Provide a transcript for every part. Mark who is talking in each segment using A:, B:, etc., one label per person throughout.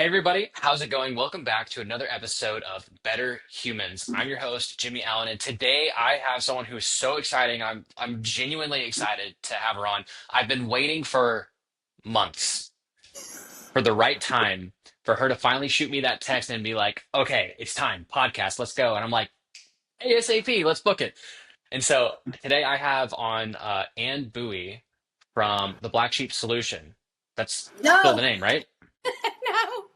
A: Hey everybody, how's it going? Welcome back to another episode of Better Humans. I'm your host, Jimmy Allen, and today I have someone who's so exciting. I'm genuinely excited to have her on. I've been waiting for months for the right time for her to finally shoot me that text and be like, "Okay, it's time, podcast, let's go." And I'm like, "ASAP, let's book it." And so today I have on Ann Buoy from the Black Sheep Solution. That's still the
B: No,
A: name, right?
B: no,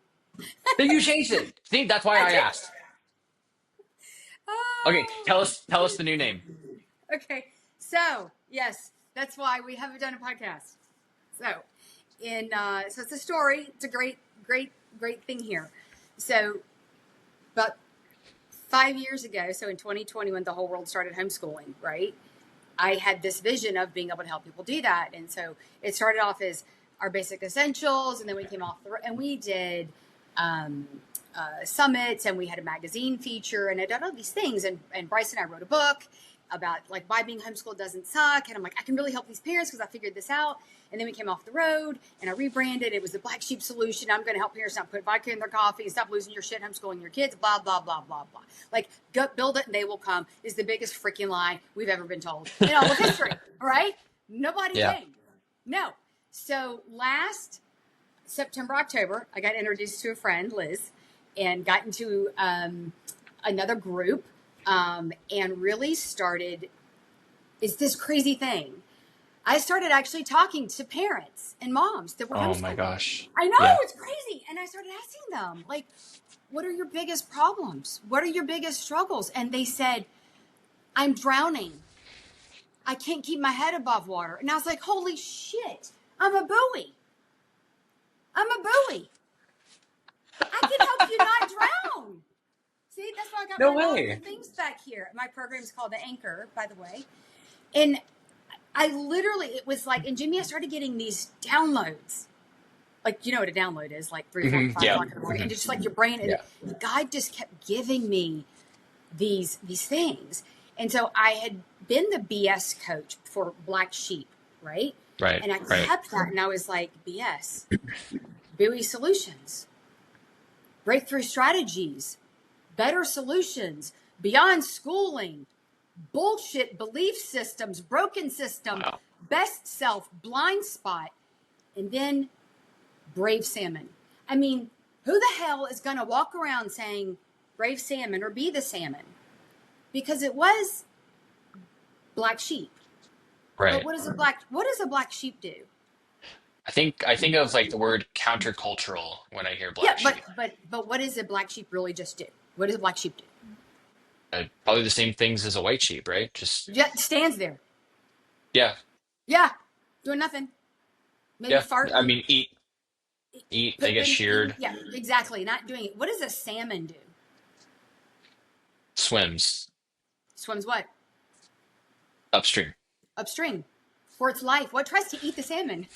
A: Then you changed it. See, that's why
B: I
A: I
B: did.
A: asked. Okay, tell
B: Oh,
A: us tell us the new name.
B: okay. So yes, that's why we haven't done a podcast. So, so it's a story. It's a great thing here. So, about 5 years ago, so in 2020, when the whole world started homeschooling, right? I had this vision of being able to help people do that, and so it started off as our basic essentials, and then we came off and we did um, summits, and we had a magazine feature, and I did all these things. And Bryce and I wrote a book about like why being homeschooled doesn't suck, and I'm like, I can really help these parents because I figured this out. And then we came off the road, and I rebranded. It was the Black Sheep Solution. I'm going to help parents not put vodka in their coffee and stop losing your shit homeschooling your kids. Blah blah blah blah blah. Like, go build it and they will come is the biggest freaking lie we've ever been told in all of history. All right, nobody
A: Yeah.
B: came. No. So last September, October, I got introduced to a friend, Liz, and got into another group, and really started. It's this crazy thing. I started actually talking to parents and moms that were
A: Oh my
B: homeschooling.
A: gosh.
B: I know,
A: Yeah.
B: it's crazy. And I started asking them, like, what are your biggest problems? What are your biggest struggles? And they said, I'm drowning. I can't keep my head above water. And I was like, holy shit, I'm a buoy. I'm a buoy. I can help you not drown. See, that's why I got
A: No
B: my nautical
A: way.
B: things back here. My program is called The Anchor, by the way. And I literally, it was like, and Jimmy, I started getting these downloads. Like, you know what a download is, like 3 o'clock,
A: Hmm.
B: 5
A: Yeah.
B: o'clock in the morning.
A: Hmm.
B: And just like your brain, and
A: Yeah.
B: God just kept giving me these things. And so I had been the BS coach for Black Sheep, right?
A: Right.
B: And I
A: Right.
B: kept that, and I was like, BS, Buoy Solutions, breakthrough strategies, better solutions, beyond schooling, bullshit belief systems, broken system,
A: Wow.
B: best self, blind spot, and then brave salmon. I mean, who the hell is going to walk around saying brave salmon or be the salmon? Because it was black sheep. But
A: Right.
B: what does a black sheep do?
A: I think of like the word countercultural when I hear
B: Yeah,
A: black
B: but
A: sheep.
B: but but what does a black sheep really just do? What does a black sheep do?
A: Probably the same things as a white sheep, right? Just
B: Just stands there.
A: yeah.
B: Yeah, doing nothing. Maybe
A: Yeah. I
B: farting,
A: mean eat, they get
B: pooping, eating.
A: sheared,
B: Yeah, exactly. Not doing it. What does a salmon do?
A: swims
B: Swims what?
A: upstream.
B: Upstream for its life. What tries to eat the salmon?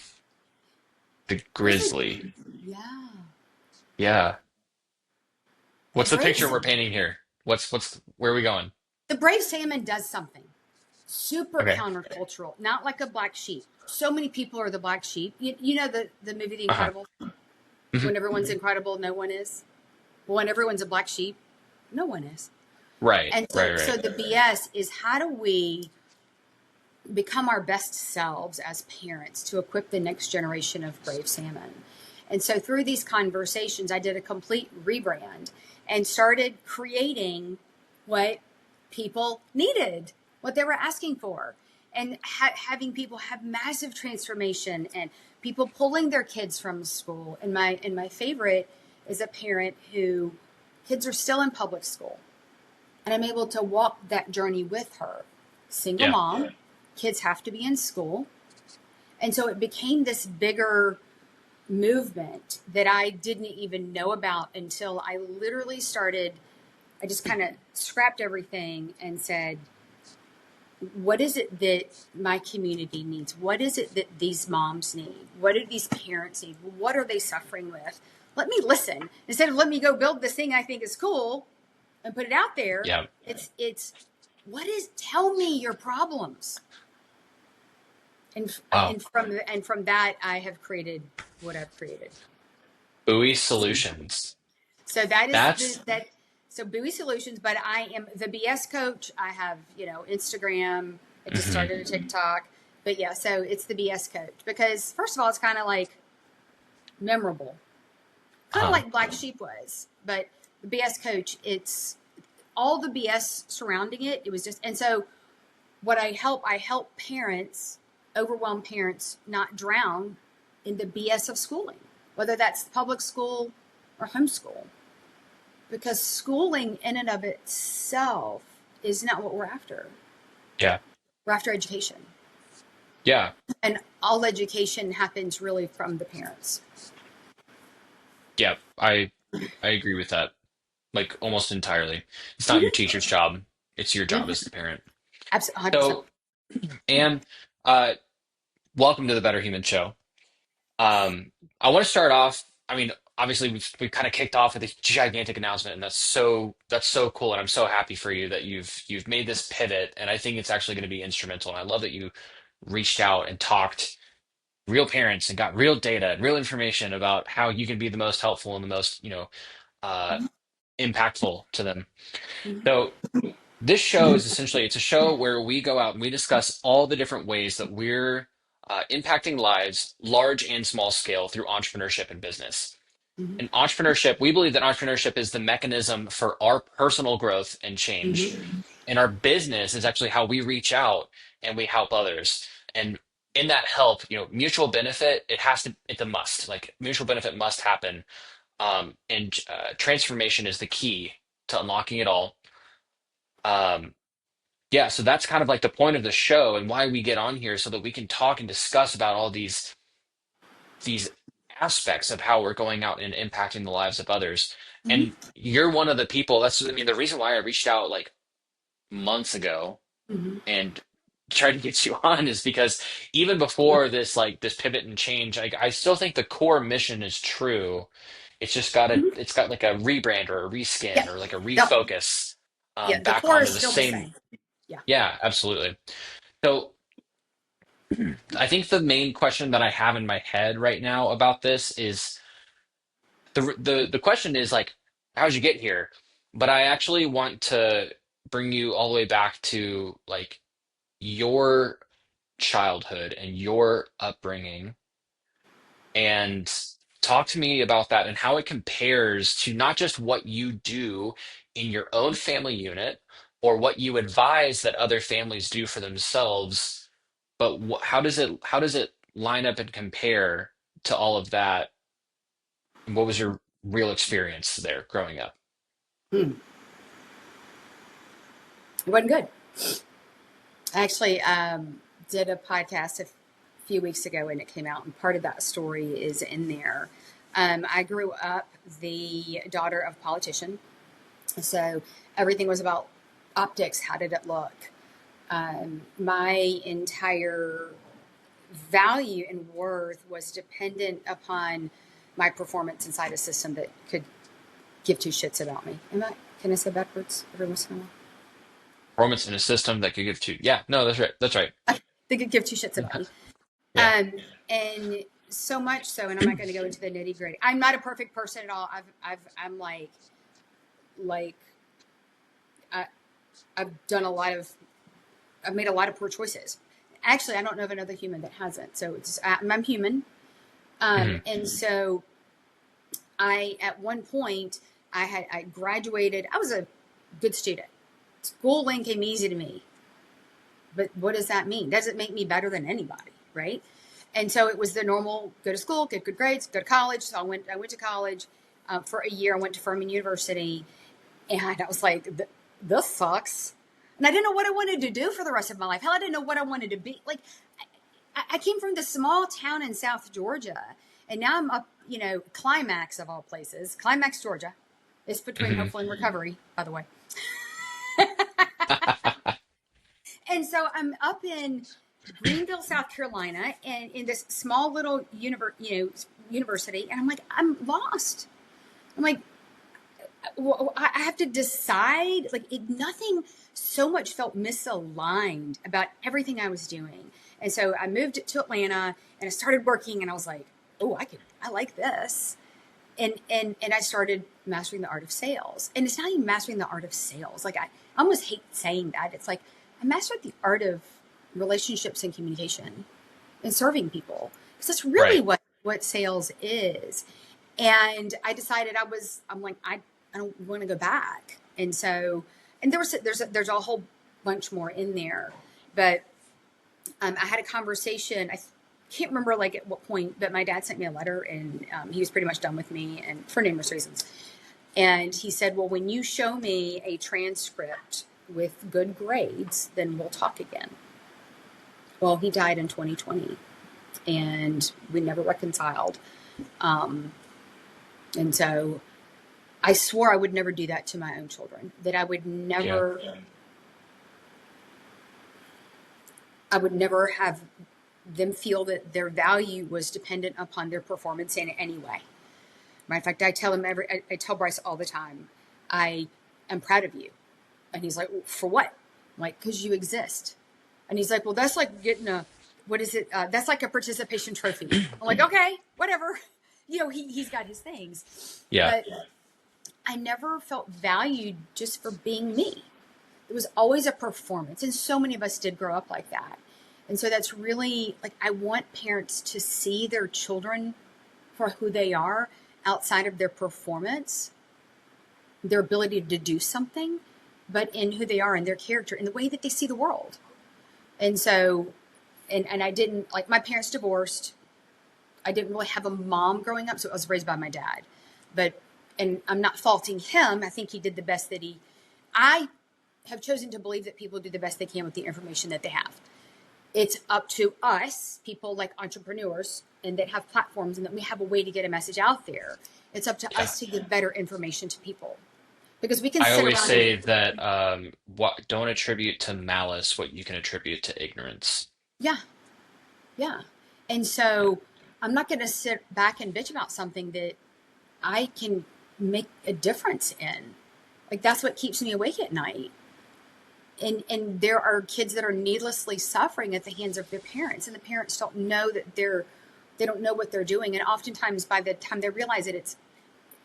A: The
B: Doesn't.
A: grizzly.
B: Yeah.
A: Yeah.
B: The
A: What's the
B: brave
A: picture we're painting here? What's where are we going?
B: the brave salmon does something super
A: Okay.
B: countercultural, not like a black sheep. So many people are the black sheep. You know the movie The
A: Uh-huh.
B: Incredible?
A: Hmm.
B: When everyone's incredible, no one is. But when everyone's a black sheep, no one is.
A: Right.
B: And
A: Right.
B: so
A: Right.
B: the BS is, how do we become our best selves as parents to equip the next generation of brave salmon? And so through these conversations, I did a complete rebrand and started creating what people needed, what they were asking for, and having people have massive transformation, and people pulling their kids from school. And my favorite is a parent who kids are still in public school, and I'm able to walk that journey with her. Single
A: Yeah.
B: mom, kids have to be in school. And so it became this bigger movement that I didn't even know about until I literally started. I just kind of scrapped everything and said, what is it that my community needs? What is it that these moms need? What do these parents need? What are they suffering with? Let me listen. Instead of let me go build this thing I think is cool and put it out there,
A: Yeah.
B: it's tell me your problems. And
A: Wow.
B: and from that I have created what I've created.
A: Buoy Solutions.
B: So that is
A: That's
B: so Buoy Solutions, but I am the BS coach. I have, Instagram. I just
A: hmm
B: started a TikTok. But yeah, so it's the BS coach because first of all, it's kind of like memorable, kind of
A: uh
B: like Black Sheep was, but the BS coach, it's all the BS surrounding it. It was just, and so what I help parents, overwhelmed parents, not drown in the BS of schooling, whether that's public school or homeschool, because schooling in and of itself is not what we're after.
A: yeah,
B: We're after education,
A: yeah,
B: and all education happens really from the parents.
A: yeah. I agree with that. Like almost entirely. It's not your
B: Mm-hmm.
A: teacher's job. It's your job as
B: Mm-hmm.
A: the parent.
B: Absolutely, 100%.
A: So, Anne, uh, welcome to the Better Human Show. I want to start off. I mean, obviously we've kind of kicked off with a gigantic announcement, and that's so cool, and I'm so happy for you that you've made this pivot, and I think it's actually going to be instrumental. And I love that you reached out and talked real parents and got real data and real information about how you can be the most helpful and the most, uh, impactful to them.
B: Mm-hmm.
A: So this show is essentially it's a show where we go out and we discuss all the different ways that we're impacting lives, large and small scale, through entrepreneurship and business.
B: Mm-hmm.
A: And entrepreneurship, we believe that entrepreneurship is the mechanism for our personal growth and change.
B: Mm-hmm.
A: And our business is actually how we reach out and we help others. And in that help, mutual benefit, it's a must. Like mutual benefit must happen. And transformation is the key to unlocking it all. Um, yeah, so that's kind of like the point of the show and why we get on here so that we can talk and discuss about all these aspects of how we're going out and impacting the lives of others. And
B: Mm-hmm.
A: you're one of the people I mean, the reason why I reached out like months ago
B: Mm-hmm.
A: and tried to get you on is because even before this pivot and change, I still think the core mission is true. It's got like a rebrand or a reskin
B: Yeah.
A: or like a
B: Yep.
A: refocus
B: Yeah. The
A: back
B: core
A: onto
B: is
A: the
B: still the
A: same.
B: same. Yeah.
A: Yeah, absolutely. So I think the main question that I have in my head right now about this is the question is like, how'd you get here? But I actually want to bring you all the way back to like your childhood and your upbringing and talk to me about that and how it compares to not just what you do in your own family unit or what you advise that other families do for themselves, but how does it line up and compare to all of that? And what was your real experience there growing up?
B: Hmm. It wasn't good. I actually did a podcast a few weeks ago and it came out, and part of that story is in there. I grew up the daughter of a politician, so everything was about optics. How did it look? My entire value and worth was dependent upon my performance inside a system that could give two shits about me. Can I say bad words every once in a while?
A: Performance in a system that could give two. Yeah, no, that's right. That's right.
B: They could give two shits about me.
A: Yeah.
B: And so much so, and I'm not going to go into the nitty gritty. I'm not a perfect person at all. I'm like, I, I've done a lot of, I've made a lot of poor choices. Actually, I don't know of another human that hasn't. So I'm human.
A: hmm
B: And so at one point, I graduated. I was a good student. Schooling came easy to me. But what does that mean? Does it make me better than anybody? Right. And so it was the normal: go to school, get good grades, go to college. So I went to college for a year. I went to Furman University, and I was like, this sucks. And I didn't know what I wanted to do for the rest of my life. Hell, I didn't know what I wanted to be. Like, I came from this small town in South Georgia, and now I'm up, Climax of all places, Climax, Georgia. It's between
A: hmm
B: Hopeful and Recovery, by the way. And so I'm up in Greenville, South Carolina, and in this small little university, and I'm like, I'm lost. I'm like, well, I have to decide. Like, nothing so much felt misaligned about everything I was doing. And so I moved to Atlanta, and I started working, and I was like, oh, I like this. and I started mastering the art of sales. And it's not even mastering the art of sales. Like I almost hate saying that. It's like I mastered the art of relationships and communication and serving people. Because that's really
A: Right.
B: what sales is. And I decided I'm like, I don't want to go back. And so, and there's a whole bunch more in there, but I had a conversation. I can't remember like at what point, but my dad sent me a letter, and he was pretty much done with me, and for numerous reasons. And he said, "Well, when you show me a transcript with good grades, then we'll talk again." Well, he died in 2020, and we never reconciled. And so I swore I would never do that to my own children. That
A: Yeah.
B: I would never have them feel that their value was dependent upon their performance in any way. Matter of fact, I tell Bryce all the time, I am proud of you. And he's like, well, for what? I'm like, because you exist. And he's like, well, that's like getting what is it? That's like a participation trophy. I'm like, okay, whatever. He's got his things.
A: Yeah.
B: But I never felt valued just for being me. It was always a performance. And so many of us did grow up like that. And so that's really like, I want parents to see their children for who they are outside of their performance, their ability to do something, but in who they are and their character, in the way that they see the world. And so, and I didn't, like, my parents divorced. I didn't really have a mom growing up, so I was raised by my dad. And I'm not faulting him. I think he did the best I have chosen to believe that people do the best they can with the information that they have. It's up to us, people like entrepreneurs, and that have platforms, and that we have a way to get a message out there. It's up to
A: Yeah.
B: us to give better information to people, because we can
A: I
B: sit
A: always
B: around
A: say
B: and,
A: that what don't attribute to malice what you can attribute to ignorance.
B: yeah, yeah. And so I'm not going to sit back and bitch about something that I can make a difference in. Like, that's what keeps me awake at night. And there are kids that are needlessly suffering at the hands of their parents, and the parents don't know that they don't know what they're doing. And oftentimes by the time they realize it,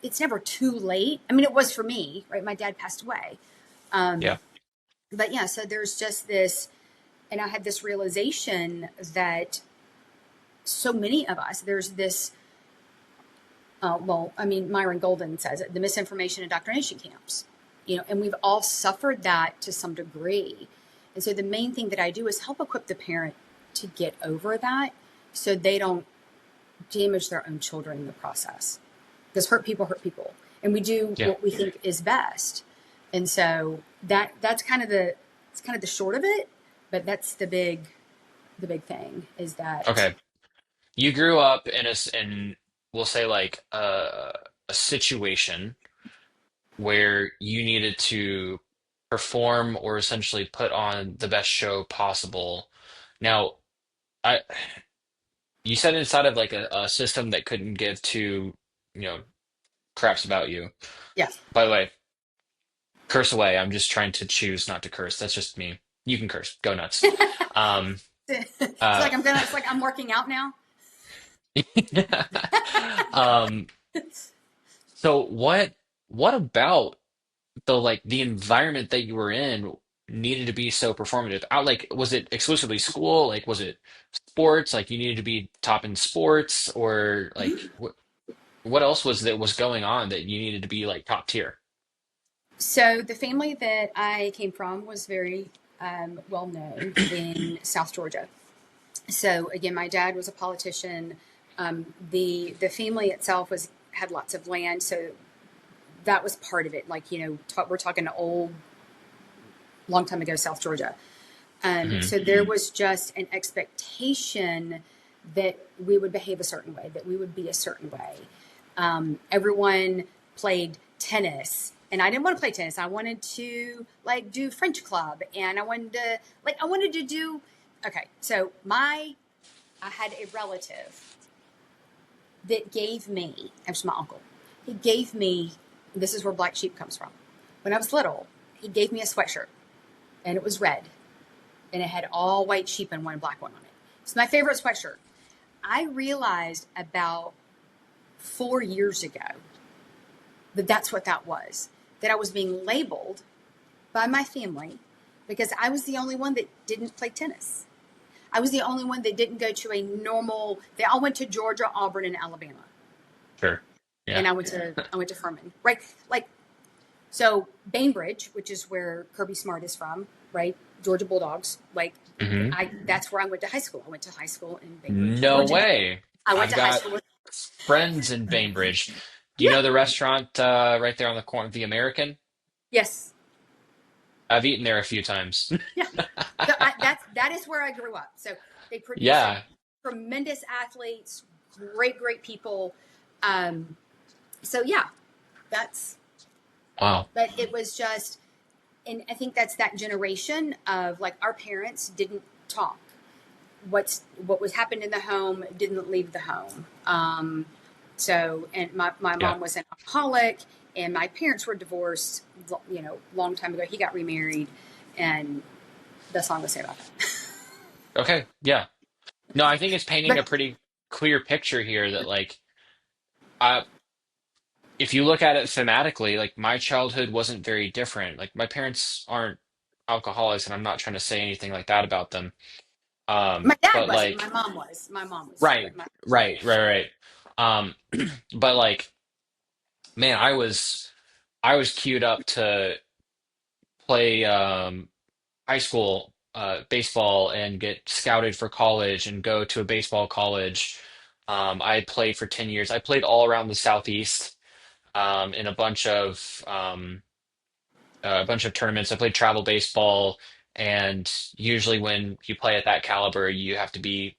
B: it's never too late. I mean, it was for me, right? My dad passed away.
A: Yeah.
B: But yeah, so there's just this, and I had this realization that so many of us, there's this, Myron Golden says it, the misinformation indoctrination camps, and we've all suffered that to some degree. And so the main thing that I do is help equip the parent to get over that, so they don't damage their own children in the process. Because hurt people. And we do
A: Yeah.
B: what we think is best. And so that's kind of the short of it, but that's the big thing is that,
A: Okay. You grew up in in we'll say like a situation where you needed to perform or essentially put on the best show possible. Now, I you said inside of like a system that couldn't give two, you know, craps about you.
B: yeah.
A: By the way, curse away. I'm just trying to choose not to curse. That's just me. You can curse. Go nuts. Um, uh,
B: It's like I'm working out now.
A: um, so what about the environment that you were in needed to be so performative? Out like was it exclusively school? Like was it sports? Like you needed to be top in sports or like what else was going on that you needed to be like top tier?
B: So the family that I came from was very well known in South Georgia. So again, my dad was a politician. The family itself had lots of land, so that was part of it. Like, we're talking old, long time ago, South Georgia.
A: Hmm.
B: So there was just an expectation that we would behave a certain way, that we would be a certain way. Everyone played tennis, and I didn't want to play tennis. I wanted to like do French club, and I wanted to do. Okay, so I had a relative that gave me. Actually, my uncle. He gave me. This is where black sheep comes from. When I was little, he gave me a sweatshirt, and it was red, and it had all white sheep and one black one on it. It's my favorite sweatshirt. I realized about 4 years ago that that's what that was, that I was being labeled by my family because I was the only one that didn't play tennis. I was the only one that didn't go to a normal, they all went to Georgia, Auburn, and Alabama.
A: Sure. Yeah.
B: And I went to Furman, right? Like, so Bainbridge, which is where Kirby Smart is from, right? Georgia Bulldogs. Like,
A: Hmm.
B: that's where I went to high school. I went to high school in Bainbridge,
A: No
B: Georgia.
A: way.
B: I went
A: I've
B: to high
A: got
B: school with,
A: friends in Bainbridge. Do you
B: yeah,
A: know the restaurant right there on the corner, the American?
B: yes,
A: I've eaten there a few times.
B: yeah. So that is where I grew up. So they produce some
A: Yeah.
B: tremendous athletes, great people. Um, so yeah, that's,
A: Wow.
B: but it was just, and I think that's that generation of like our parents didn't talk. What was happened in the home didn't leave the home. So, and my
A: Yeah.
B: mom was an alcoholic, and my parents were divorced. Long time ago. He got remarried, and that's all I'm gonna say about that.
A: Okay. Yeah. No, I think it's painting a
B: But
A: pretty clear picture here that like uh if you look at it thematically, like my childhood wasn't very different. Like my parents aren't alcoholics, and I'm not trying to say anything like that about them.
B: my dad
A: But
B: wasn't. My
A: like
B: mom was. My mom was,
A: right,
B: but my
A: right. Um, but like, man, I was queued up to play high school baseball and get scouted for college and go to a baseball college. I played for 10 years. I played all around the Southeast in a bunch of tournaments. I played travel baseball, and usually when you play at that caliber, you have to be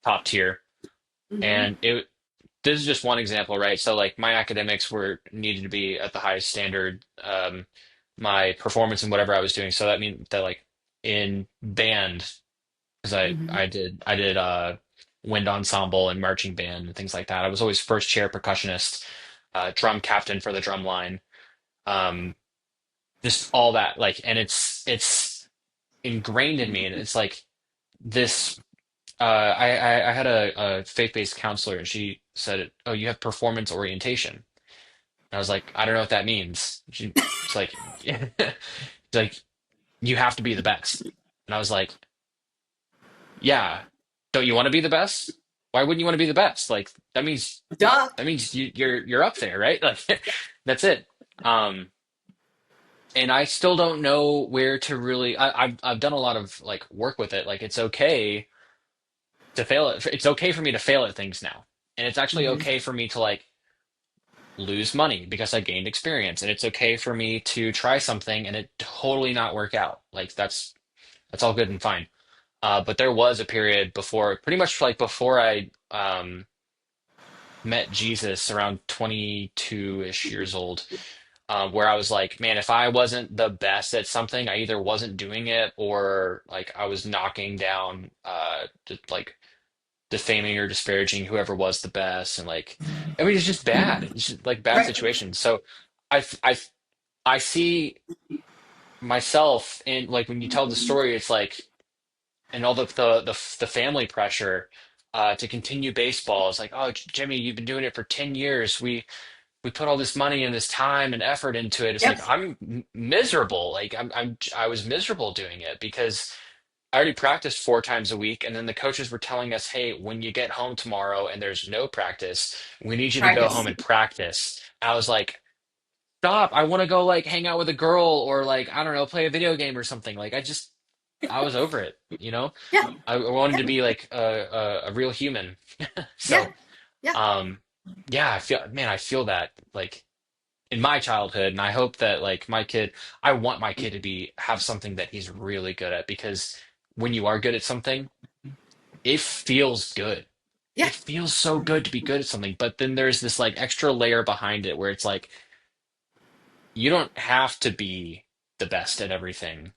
A: top tier.
B: mm-hmm,
A: And it this is just one example, right? So like my academics were needed to be at the highest standard. My performance and whatever I was doing. So that means that like in band, because
B: mm-hmm,
A: I did wind ensemble and marching band and things like that. I was always first chair percussionist, drum captain for the drum line. Um, just all that like, and it's ingrained in me, and it's like this. I had a faith-based counselor, and she said, "Oh, you have performance orientation." And I was like, "I don't know what that means." She's like, "It's like you have to be the best." And I was like, "Yeah, don't you want to be the best? Why wouldn't you want to be the best? Like
B: duh,
A: that means you're up there, right? Like that's it." Um, and I still don't know where to really. I've done a lot of like work with it. Like it's okay to fail at it's okay for me to fail at things now. And it's actually
B: mm-hmm,
A: okay for me to like lose money because I gained experience. And it's okay for me to try something and it totally not work out. Like that's all good and fine. But there was a period before, pretty much like before I met Jesus around 22-ish years old, where I was like, man, if I wasn't the best at something, I either wasn't doing it or like I was knocking down just like defaming or disparaging whoever was the best, and like I mean it's just bad. It's just like bad
B: right,
A: situations. So I I I see myself in like when you tell the story, it's like and all the family pressure to continue baseball. It's like, oh Jimmy, you've been doing it for 10 years. We put all this money and this time and effort into it. It's
B: yep,
A: like I'm miserable. Like I was miserable doing it because I already practiced 4 times a week, and then the coaches were telling us, "Hey, when you get home tomorrow and there's no practice, we need you to go home
B: practice,
A: and practice." I was like, "Stop! I want to go like hang out with a girl or like I don't know, play a video game or something." Like I was over it, you know.
B: yeah,
A: I wanted
B: yeah,
A: to be like a real human.
B: yeah,
A: So,
B: yeah,
A: um, yeah, I feel that like in my childhood, and I hope that like I want my kid to be have something that he's really good at because when you are good at something it feels good.
B: yeah,
A: It feels so good to be good at something, but then there's this like extra layer behind it where it's like you don't have to be the best at everything.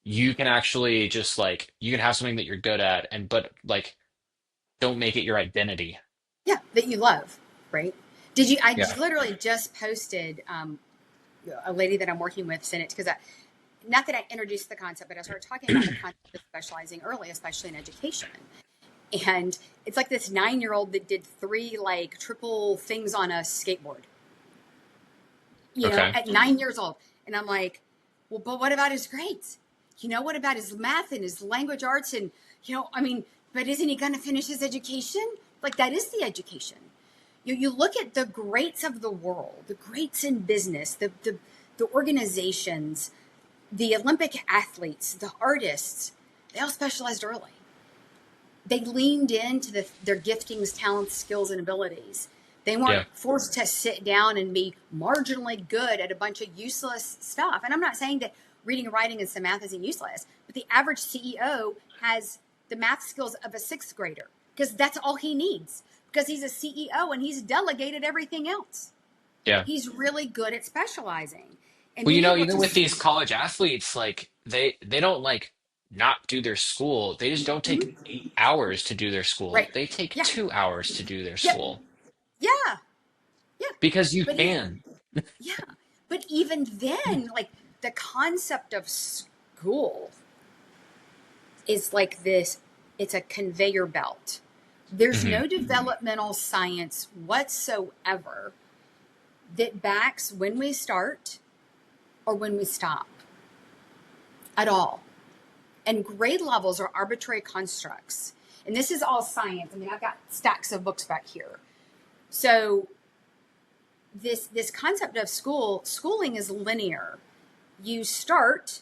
A: You can actually just like you can have something that you're good at and but like don't make it your identity.
B: yeah, that you love, right? Did you? I
A: Yeah.
B: literally just posted. A lady that I'm working with sent it because not that I introduced the concept, but I started talking about the concept of specializing early, especially in education. And it's like this 9-year-old that did 3 like triple things on a skateboard,
A: Okay.
B: at 9 years old. And I'm like, well, but what about his grades? What about his math and his language arts? And, but isn't he going to finish his education? Like, that is the education. You look at the greats of the world, the greats in business, the organizations, the Olympic athletes, the artists, they all specialized early. They leaned into their giftings, talents, skills, and abilities. They weren't
A: Yeah.
B: forced to sit down and be marginally good at a bunch of useless stuff. And I'm not saying that reading and writing and some math isn't useless, but the average CEO has the math skills of a 6th grader because that's all he needs, because he's a CEO and he's delegated everything else.
A: Yeah.
B: He's really good at specializing and
A: Well,
B: being able
A: even
B: to.
A: with these college athletes, like they don't like not do their school. They just don't take 8 hours to do their school.
B: Right.
A: They take
B: Yeah.
A: 2 hours to do their
B: Yep.
A: school
B: Yeah. Yeah.
A: because you
B: But
A: can.
B: yeah. But even then, like, the concept of school is like this, it's a conveyor belt. There's
A: Hmm.
B: no developmental science whatsoever that backs when we start or when we stop at all. And grade levels are arbitrary constructs. And this is all science. I mean, I've got stacks of books back here. So this concept of schooling is linear. You start,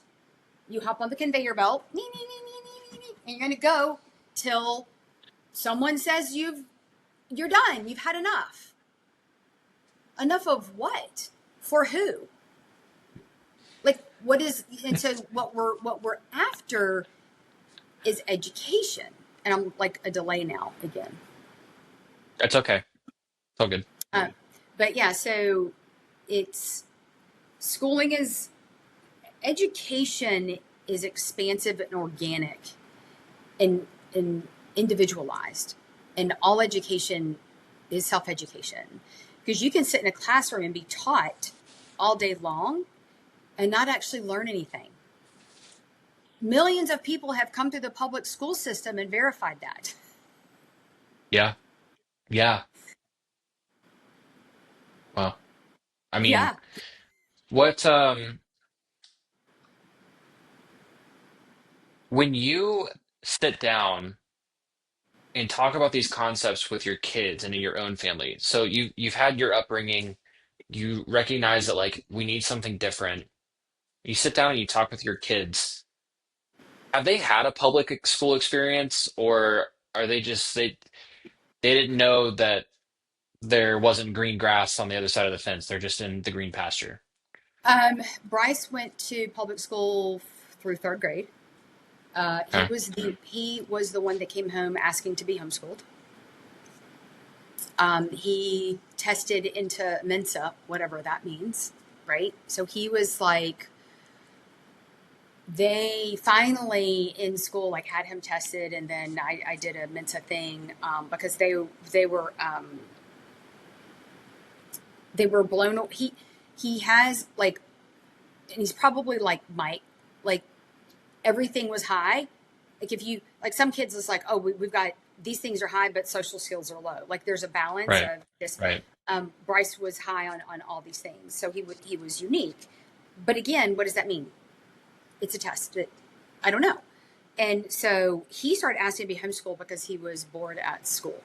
B: you hop on the conveyor belt, and you're going to go till someone says you're done. You've had enough. Enough of what? For who? Like, what is? And so what we're after is education. And I'm like a delay now again.
A: That's okay. It's all good.
B: Uh, but yeah, so it's schooling is education is expansive and organic and individualized, and all education is self-education, because you can sit in a classroom and be taught all day long and not actually learn anything. Millions of people have come through the public school system and verified that.
A: Yeah. Yeah. Well, I mean,
B: Yeah.
A: what when you sit down and talk about these concepts with your kids and in your own family. So you've had your upbringing, you recognize that like we need something different. You sit down and you talk with your kids. Have they had a school experience, or are they just they didn't know that there wasn't green grass on the other side of the fence. They're just in the green pasture.
B: Bryce went to public school through 3rd grade. He
A: Okay.
B: was the one that came home asking to be homeschooled. He tested into Mensa, whatever that means, right? So he was like, they finally in school like had him tested, and then I did a Mensa thing, because they were blown. He has like, and he's probably like Mike, like everything was high. Like, if you like, some kids, it's like, oh, we've got these things are high, but social skills are low. Like, there's a balance
A: Right.
B: of this.
A: Right.
B: Bryce was high on all these things, so he was unique. But again, what does that mean? It's a test that I don't know. And so he started asking to be homeschooled because he was bored at school.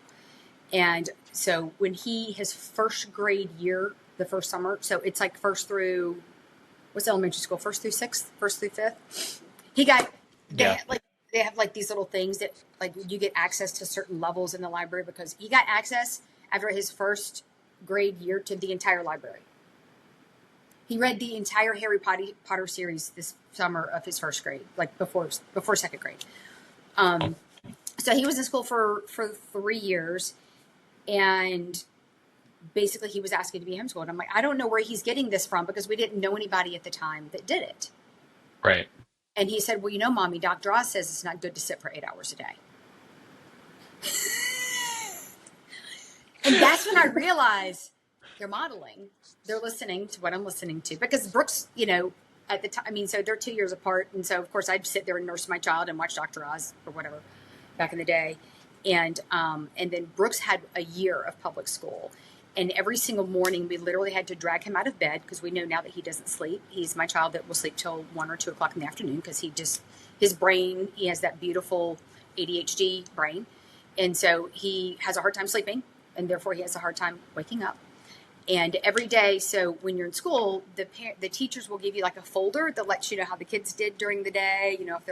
B: And so when his 1st grade year, the first summer, so it's like first through, what's elementary school? First through 6th, first through 5th. He got,
A: Yeah.
B: they have like these little things that like you get access to certain levels in the library, because he got access after his 1st grade year to the entire library. He read the entire Harry Potter series this summer of his 1st grade, like before 2nd grade.
A: Oh,
B: So he was in school for 3 years, and basically he was asking to be homeschooled. I'm like, I don't know where he's getting this from, because we didn't know anybody at the time that did it.
A: right.
B: And he said, well, Mommy, Dr. Oz says it's not good to sit for 8 hours a day. And that's when I realized they're modeling. They're listening to what I'm listening to. Because Brooks, at the time, I mean, so they're 2 years apart. And so, of course, I'd sit there and nurse my child and watch Dr. Oz or whatever back in the day. And then Brooks had a year of public school. And every single morning, we literally had to drag him out of bed because we know now that he doesn't sleep. He's my child that will sleep till 1 or 2 o'clock in the afternoon because his brain, he has that beautiful ADHD brain. And so he has a hard time sleeping, and therefore he has a hard time waking up. And every day, so when you're in school, the teachers will give you like a folder that lets you know how the kids did during the day. You know, if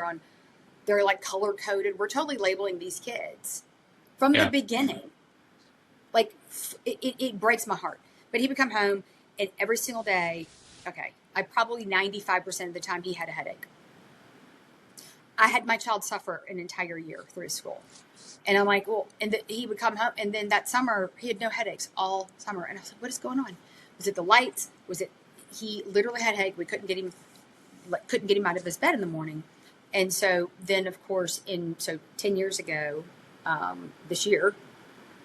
B: they're like color coded. We're totally labeling these kids from the
A: Yeah.
B: beginning. Like it breaks my heart. But he would come home, and every single day, okay, I probably 95% of the time he had a headache. I had my child suffer an entire year through school. And I'm like, well, and he would come home, and then that summer he had no headaches all summer. And I was like, what is going on? Was it the lights? Was it he literally had a headache? We couldn't get him out of his bed in the morning. And so then, of course, 10 years ago, this year,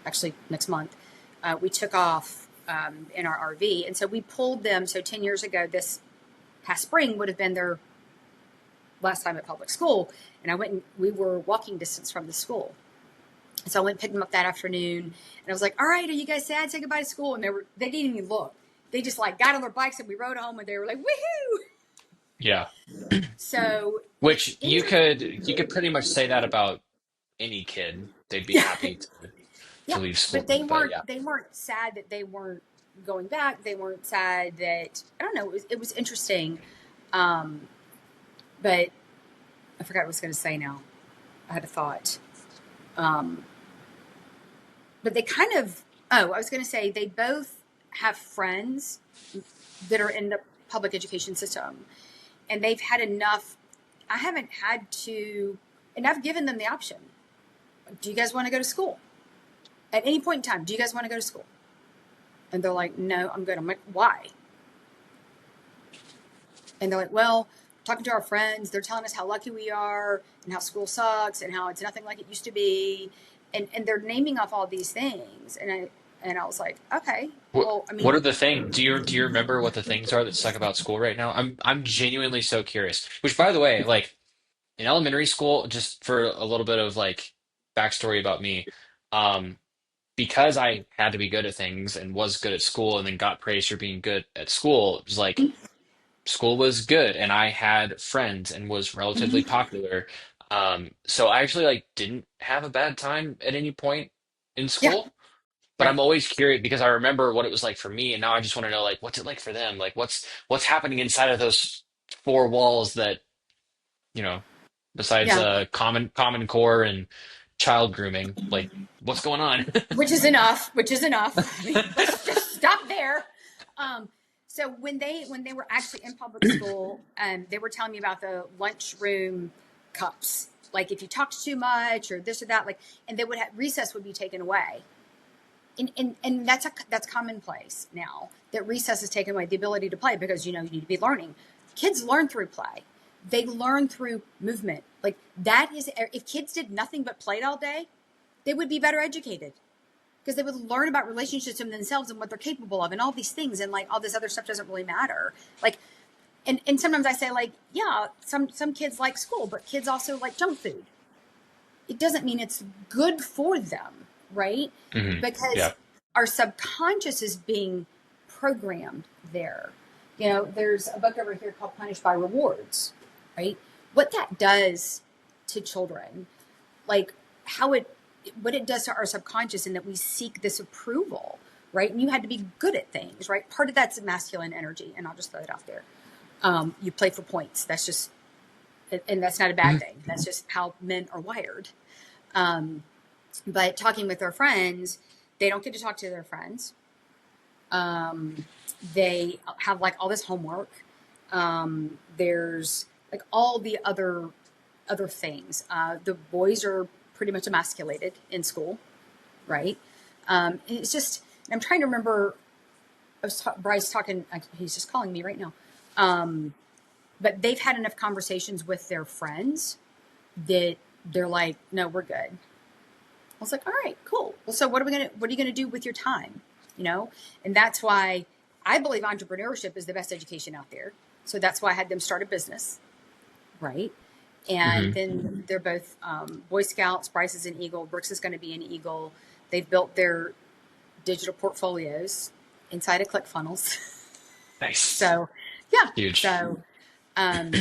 B: actually next month, we took off in our RV. And so we pulled them. So 10 years ago, this past spring would have been their last time at public school. And we were walking distance from the school. So I went and picked them up that afternoon. And I was like, all right, are you guys sad? Say goodbye to school. And they didn't even look. They just like got on their bikes and we rode home and they were like, woohoo.
A: Yeah.
B: So
A: Which you could pretty much say that about any kid. They'd be
B: yeah,
A: happy to
B: yeah.
A: leave school.
B: But they
A: But
B: weren't,
A: yeah.
B: they weren't sad that they weren't going back. They weren't sad that, I don't know, it was interesting. But I forgot what I was going to say now. I had a thought. But they I was going to say they both have friends that are in the public education system, and they've had enough. I haven't had to, and I've given them the option. Do you guys want to go to school? At any point in time, do you guys want to go to school? And they're like, no, I'm good. I'm like, why? And they're like, well, talking to our friends, they're telling us how lucky we are and how school sucks and how it's nothing like it used to be. And they're naming off all these things. And I was like, okay,
A: What
B: well, I
A: what are
B: mean,
A: the things? Do you remember what the things are that suck about school right now? I'm genuinely so curious. Which, by the way, like in elementary school, just for a little bit of like backstory about me, um, because I had to be good at things and was good at school and then got praised for being good at school, it was like school was good and I had friends and was relatively
B: mhm,
A: popular. So I actually like didn't have a bad time at any point in
B: yeah,
A: school. But I'm
B: right.
A: always curious because I remember what it was like for me, and now I just want to know like what's it like for them? Like what's happening inside of those four walls that, you know, besides
B: Yeah,
A: common core and child grooming, like what's going on?
B: which is enough. I mean, let's just stop there. Um, so when they were actually in public school, they were telling me about the lunchroom cups. Like if you talked too much or this or that, like, and they would have recess would be taken away. And that's commonplace now that recess is taken away the ability to play because you need to be learning. Kids learn through play. They learn through movement. Like that is if kids did nothing but played all day, they would be better educated because they would learn about relationships in themselves and what they're capable of and all these things and like all this other stuff doesn't really matter. Like and sometimes I say like, yeah, some kids like school, but kids also like junk food. It doesn't mean it's good for them, right?
A: Hmm.
B: Because
A: Yeah.
B: our subconscious is being programmed there. There's a book over here called Punished by Rewards, right? What that does to children, like what it does to our subconscious, and that we seek this approval, right? And you had to be good at things, right? Part of that's masculine energy, and I'll just throw it out there. You play for points. That's just, and that's not a bad thing. That's just how men are wired. Um, but talking with their friends, they don't get to talk to their friends. They have like all this homework. There's like all the other things. The boys are pretty much emasculated in school, right? And it's just I'm trying to remember. Bryce talking. He's just calling me right now. But they've had enough conversations with their friends that they're like, no, we're good. I was like, all right, cool. Well, so what are you gonna do with your time? And that's why I believe entrepreneurship is the best education out there. So that's why I had them start a business, right? And
A: Hmm.
B: then they're both Boy Scouts. Bryce is an Eagle. Brooks is going to be an Eagle. They've built their digital portfolios inside of ClickFunnels.
A: Nice.
B: So, yeah.
A: Huge.
B: So um,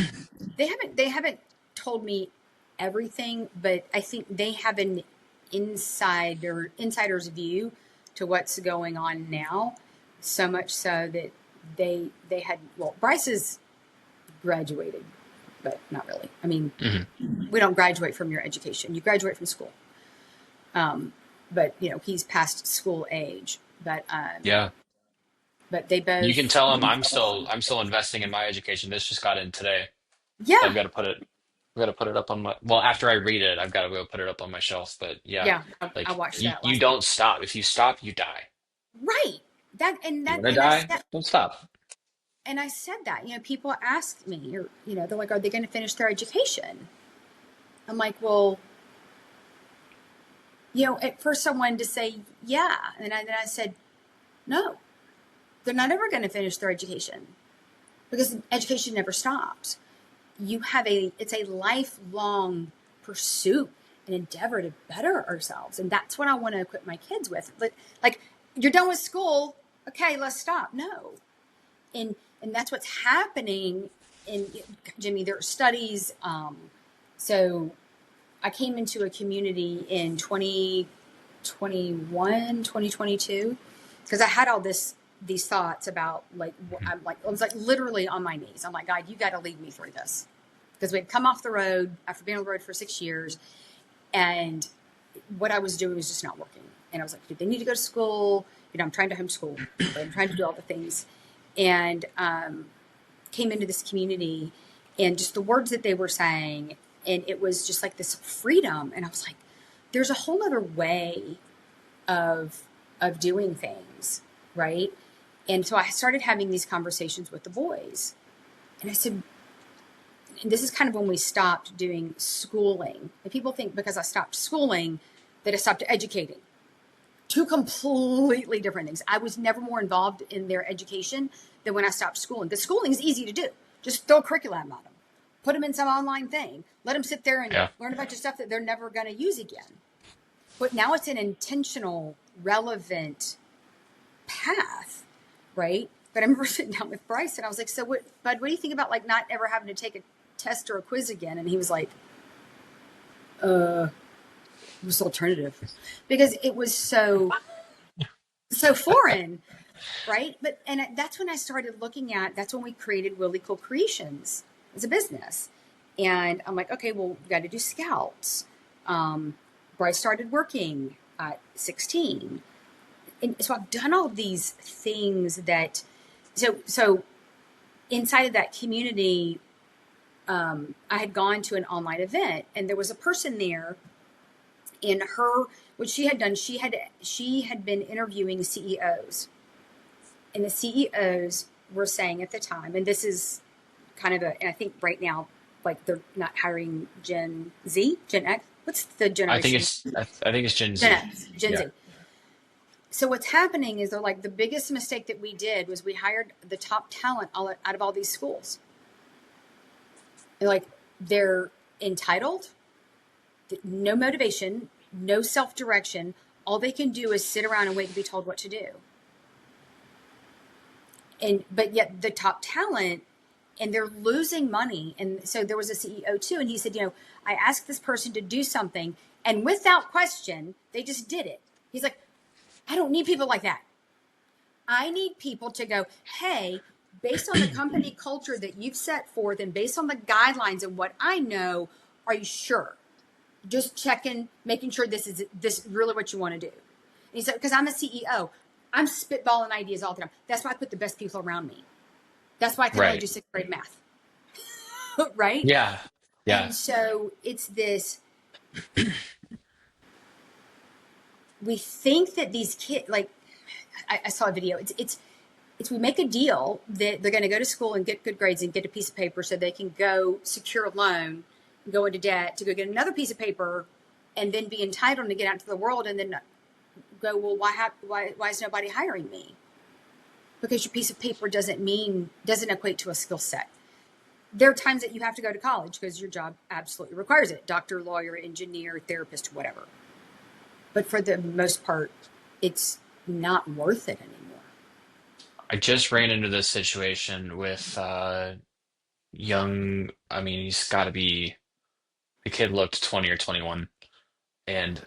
B: they haven't told me everything, but I think they have an insider's view to what's going on now. So much so that they had, well, Bryce is graduated, but not really. I mean,
A: Hmm.
B: we don't graduate from your education. You graduate from school. But he's past school age.
A: Yeah.
B: But they
A: You can
B: both,
A: tell them I'm still investing in my education. This just got in today. So
B: yeah,
A: I've got to put it up on my, well, after I read it, I've got to go put it up on my shelf. But yeah,
B: yeah. I
A: like
B: watched
A: you,
B: that
A: you
B: last week.
A: don't stop. If you stop, you die.
B: Right. That and
A: You
B: that
A: want to
B: and I
A: die?
B: said
A: Don't stop.
B: that. People ask me, or they're like, "Are they going to finish their education?" I'm like, "Well, at first someone to say yeah, and then I said, no, they're not ever going to finish their education because education never stops. It's a lifelong pursuit and endeavor to better ourselves, and that's what I want to equip my kids with. But like, you're done with school, okay, let's stop. No, and that's what's happening. In Jimmy, there are studies. So I came into a community in 2021, 2022, because I had all these thoughts about like
A: Mhm.
B: I was like literally on my knees. I'm like, God, you got to lead me through this, because we'd come off the road after being on the road for 6 years, and what I was doing was just not working. And I was like, they need to go to school. I'm trying to homeschool, but I'm trying to do all the things, and came into this community, and just the words that they were saying, and it was just like this freedom, and I was like, there's a whole other way of doing things, right? And so I started having these conversations with the boys, and I said, and this is kind of when we stopped doing schooling, and people think because I stopped schooling that I stopped educating. Two completely different things. I was never more involved in their education than when I stopped schooling. Because schooling is easy to do. Just throw a curriculum at them, put them in some online thing, let them sit there and
A: Yeah.
B: learn a bunch of stuff that they're never going to use again. But now it's an intentional, relevant path, right? But I remember sitting down with Bryce, and I was like, "So, what, Bud? What do you think about like not ever having to take a test or a quiz again?" And he was like, "What's the alternative?" Because it was so foreign, right? And that's when I started looking at. That's when we created Really Cool Creations as a business, and I'm like, okay, well, we got to do scouts. Bryce started working at 16, and so I've done all these things that. So inside of that community, I had gone to an online event, and there was a person there. And what she had done, she had been interviewing CEOs, and the CEOs were saying at the time, and this is kind of and I think right now, like they're not hiring Gen Z, Gen X. What's the
A: I think
B: generation?
A: it's I think it's Gen
B: Gen
A: Z.
B: X, Gen
A: Yeah.
B: Z. So what's happening is they're like, the biggest mistake that we did was we hired the top talent out of all these schools. And like, they're entitled, no motivation, no self direction. All they can do is sit around and wait to be told what to do. But yet the top talent, and they're losing money. And so there was a CEO too, and he said, I asked this person to do something, and without question, they just did it. He's like, I don't need people like that. I need people to go, hey, based on the company culture that you've set forth, and based on the guidelines and what I know, are you sure? Just checking, making sure this is really what you want to do. And he said, because I'm a CEO, I'm spitballing ideas all the time. That's why I put the best people around me. That's why I can only
A: Right.
B: do sixth grade math. Right?
A: Yeah. Yeah.
B: And so it's this, we think that these kids, like, I saw a video. It's we make a deal that they're going to go to school and get good grades and get a piece of paper so they can go secure a loan, go into debt to go get another piece of paper, and then be entitled to get out into the world, and then go, well, why is nobody hiring me? Because your piece of paper doesn't equate to a skill set. there are times that you have to go to college because your job absolutely requires it: doctor, lawyer, engineer, therapist, whatever. But for the most part, it's not worth it anymore.
A: I just ran into this situation with young, I mean, he's got to be, the kid looked 20 or 21. And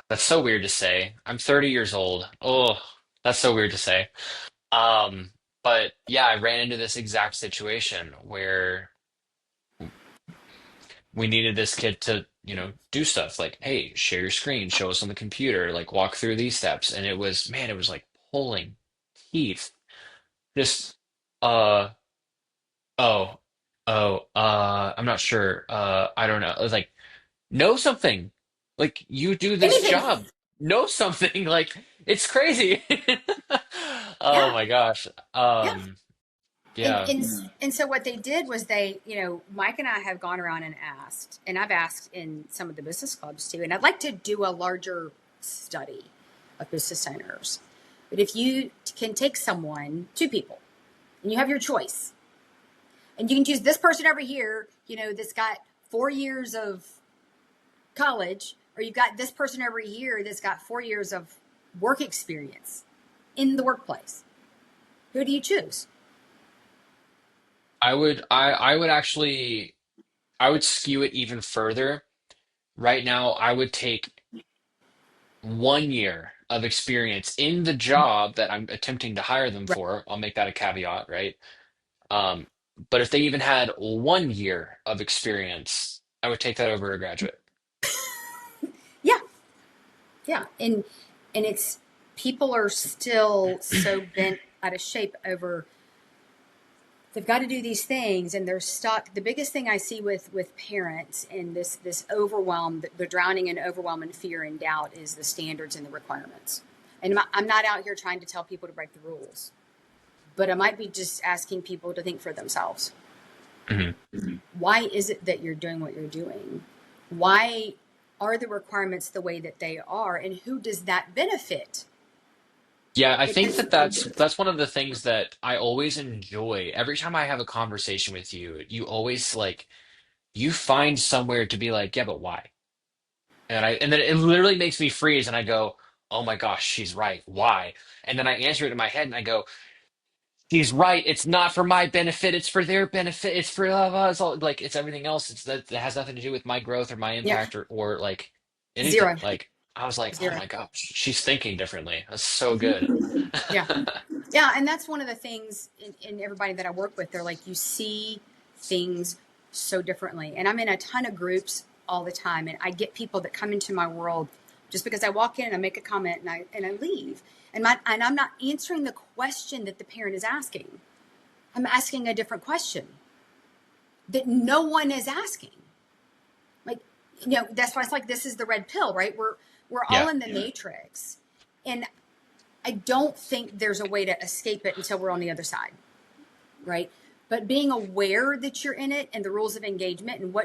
A: that's so weird to say. I'm 30 years old. Oh, that's so weird to say. Um, but yeah, I ran into this exact situation where we needed this kid to, do stuff like, hey, share your screen, show us on the computer, like walk through these steps. And it was, man, it was like pulling teeth. Just, uh, oh, I'm not sure. I don't know. It was like, know something. Like you do this
B: Anything.
A: job. Know something. Like it's crazy. Oh
B: Yeah.
A: my gosh.
B: Yeah. And,
A: Yeah.
B: and and so what they did was they, Mike and I have gone around and asked, and I've asked in some of the business clubs too, and I'd like to do a larger study of business owners. But if you can take someone, two people, and you have your choice, and you can choose this person over here, that's got 4 years of college, or you've got this person over here that's got 4 years of work experience in the workplace. Who do you choose?
A: I would actually I would skew it even further. Right now, I would take 1 year of experience in the job that I'm attempting to hire them
B: Right.
A: for. I'll make that a caveat, right? Um, but if they even had 1 year of experience, I would take that over a graduate.
B: Yeah. Yeah. And it's people are still so bent out of shape over they've got to do these things and they're stuck. The biggest thing I see with parents and this overwhelm, the drowning in overwhelm and fear and doubt is the standards and the requirements. And I'm not out here trying to tell people to break the rules, but I might be just asking people to think for themselves.
A: Mhm.
B: Why is it that you're doing what you're doing? Why are the requirements the way that they are, and who does that benefit?
A: Yeah, I think
B: Because
A: that that's one of the things that I always enjoy. Every time I have a conversation with you, you always like you find somewhere to be like, yeah, but why? And then it literally makes me freeze and I go, "Oh my gosh, she's right. Why?" And then I answer it in my head and I go, "She's right. It's not for my benefit. It's for their benefit. It's for it's all like it's everything else. It's that has nothing to do with my growth or my
B: yeah,
A: impact or like anything."
B: zero,
A: Like I was like, "Oh
B: zero.
A: my gosh, she's thinking differently. That's so good."
B: Yeah. Yeah, and that's one of the things in everybody that I work with. They're like, you see things so differently. And I'm in a ton of groups all the time, and I get people that come into my world just because I walk in and I make a comment and I leave. And I'm not answering the question that the parent is asking. I'm asking a different question that no one is asking. Like, that's why it's like this is the red pill, right? We're all
A: Yeah.
B: in the matrix. And I don't think there's a way to escape it until we're on the other side, right? But being aware that you're in it and the rules of engagement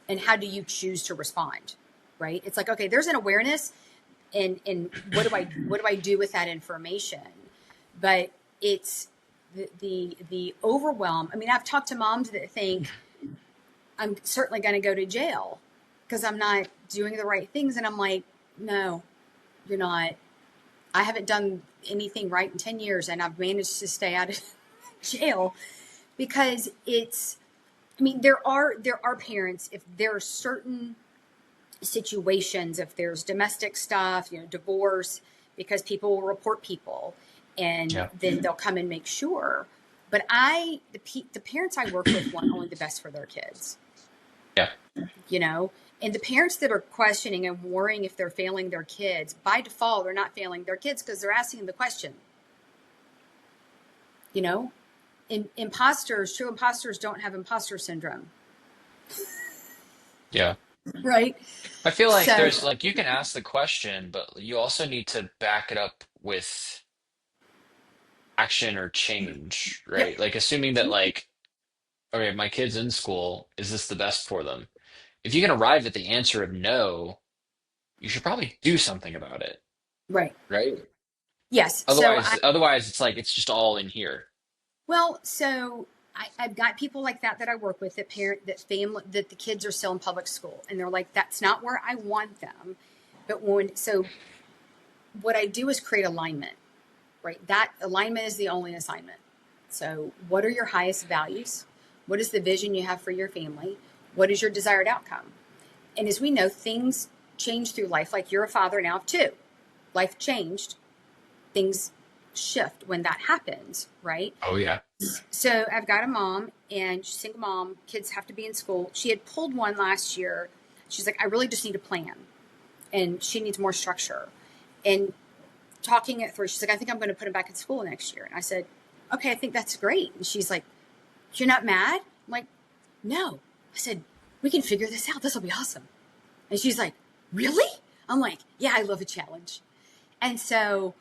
B: and how do you choose to respond, right? It's like, okay, there's an awareness and what do I do with that information? But it's the overwhelm. I mean, I've talked to moms that think I'm certainly going to go to jail because I'm not doing the right things, and I'm like, no, you're not. I haven't done anything right in 10 years and I've managed to stay out of jail because I mean, there are parents, if there are certain situations, if there's domestic stuff, divorce, because people will report people and
A: Yeah.
B: then they'll come and make sure. But the parents I work with want only the best for their kids,
A: Yeah.
B: you know? And the parents that are questioning and worrying if they're failing their kids, by default, are not failing their kids because they're asking the question, you know? True imposters don't have imposter syndrome,
A: Yeah.
B: right?
A: I feel like
B: So,
A: there's like you can ask the question, but you also need to back it up with action or change,
B: yep,
A: right? Like assuming that like, okay, my kid's in school, is this the best for them? If you can arrive at the answer of no, you should probably do something about it,
B: right.
A: right?
B: Yes.
A: Otherwise it's like it's just all in here.
B: Well, so I've got people like that I work with, that the kids are still in public school, and they're like, that's not where I want them. But what I do is create alignment, right? That alignment is the only assignment. So what are your highest values? What is the vision you have for your family? What is your desired outcome? And as we know, things change through life. Like, you're a father now of two. Life changed. Things shift when that happens, right?
A: Oh yeah.
B: So I've got a mom, and she's a single mom. Kids have to be in school. She had pulled one last year. She's like, I really just need a plan, and she needs more structure. And talking it through, she's like, I think I'm going to put him back in school next year. And I said, okay, I think that's great. And she's like, you're not mad? I'm like, no. I said, we can figure this out. This will be awesome. And she's like, really? I'm like, yeah, I love a challenge. And so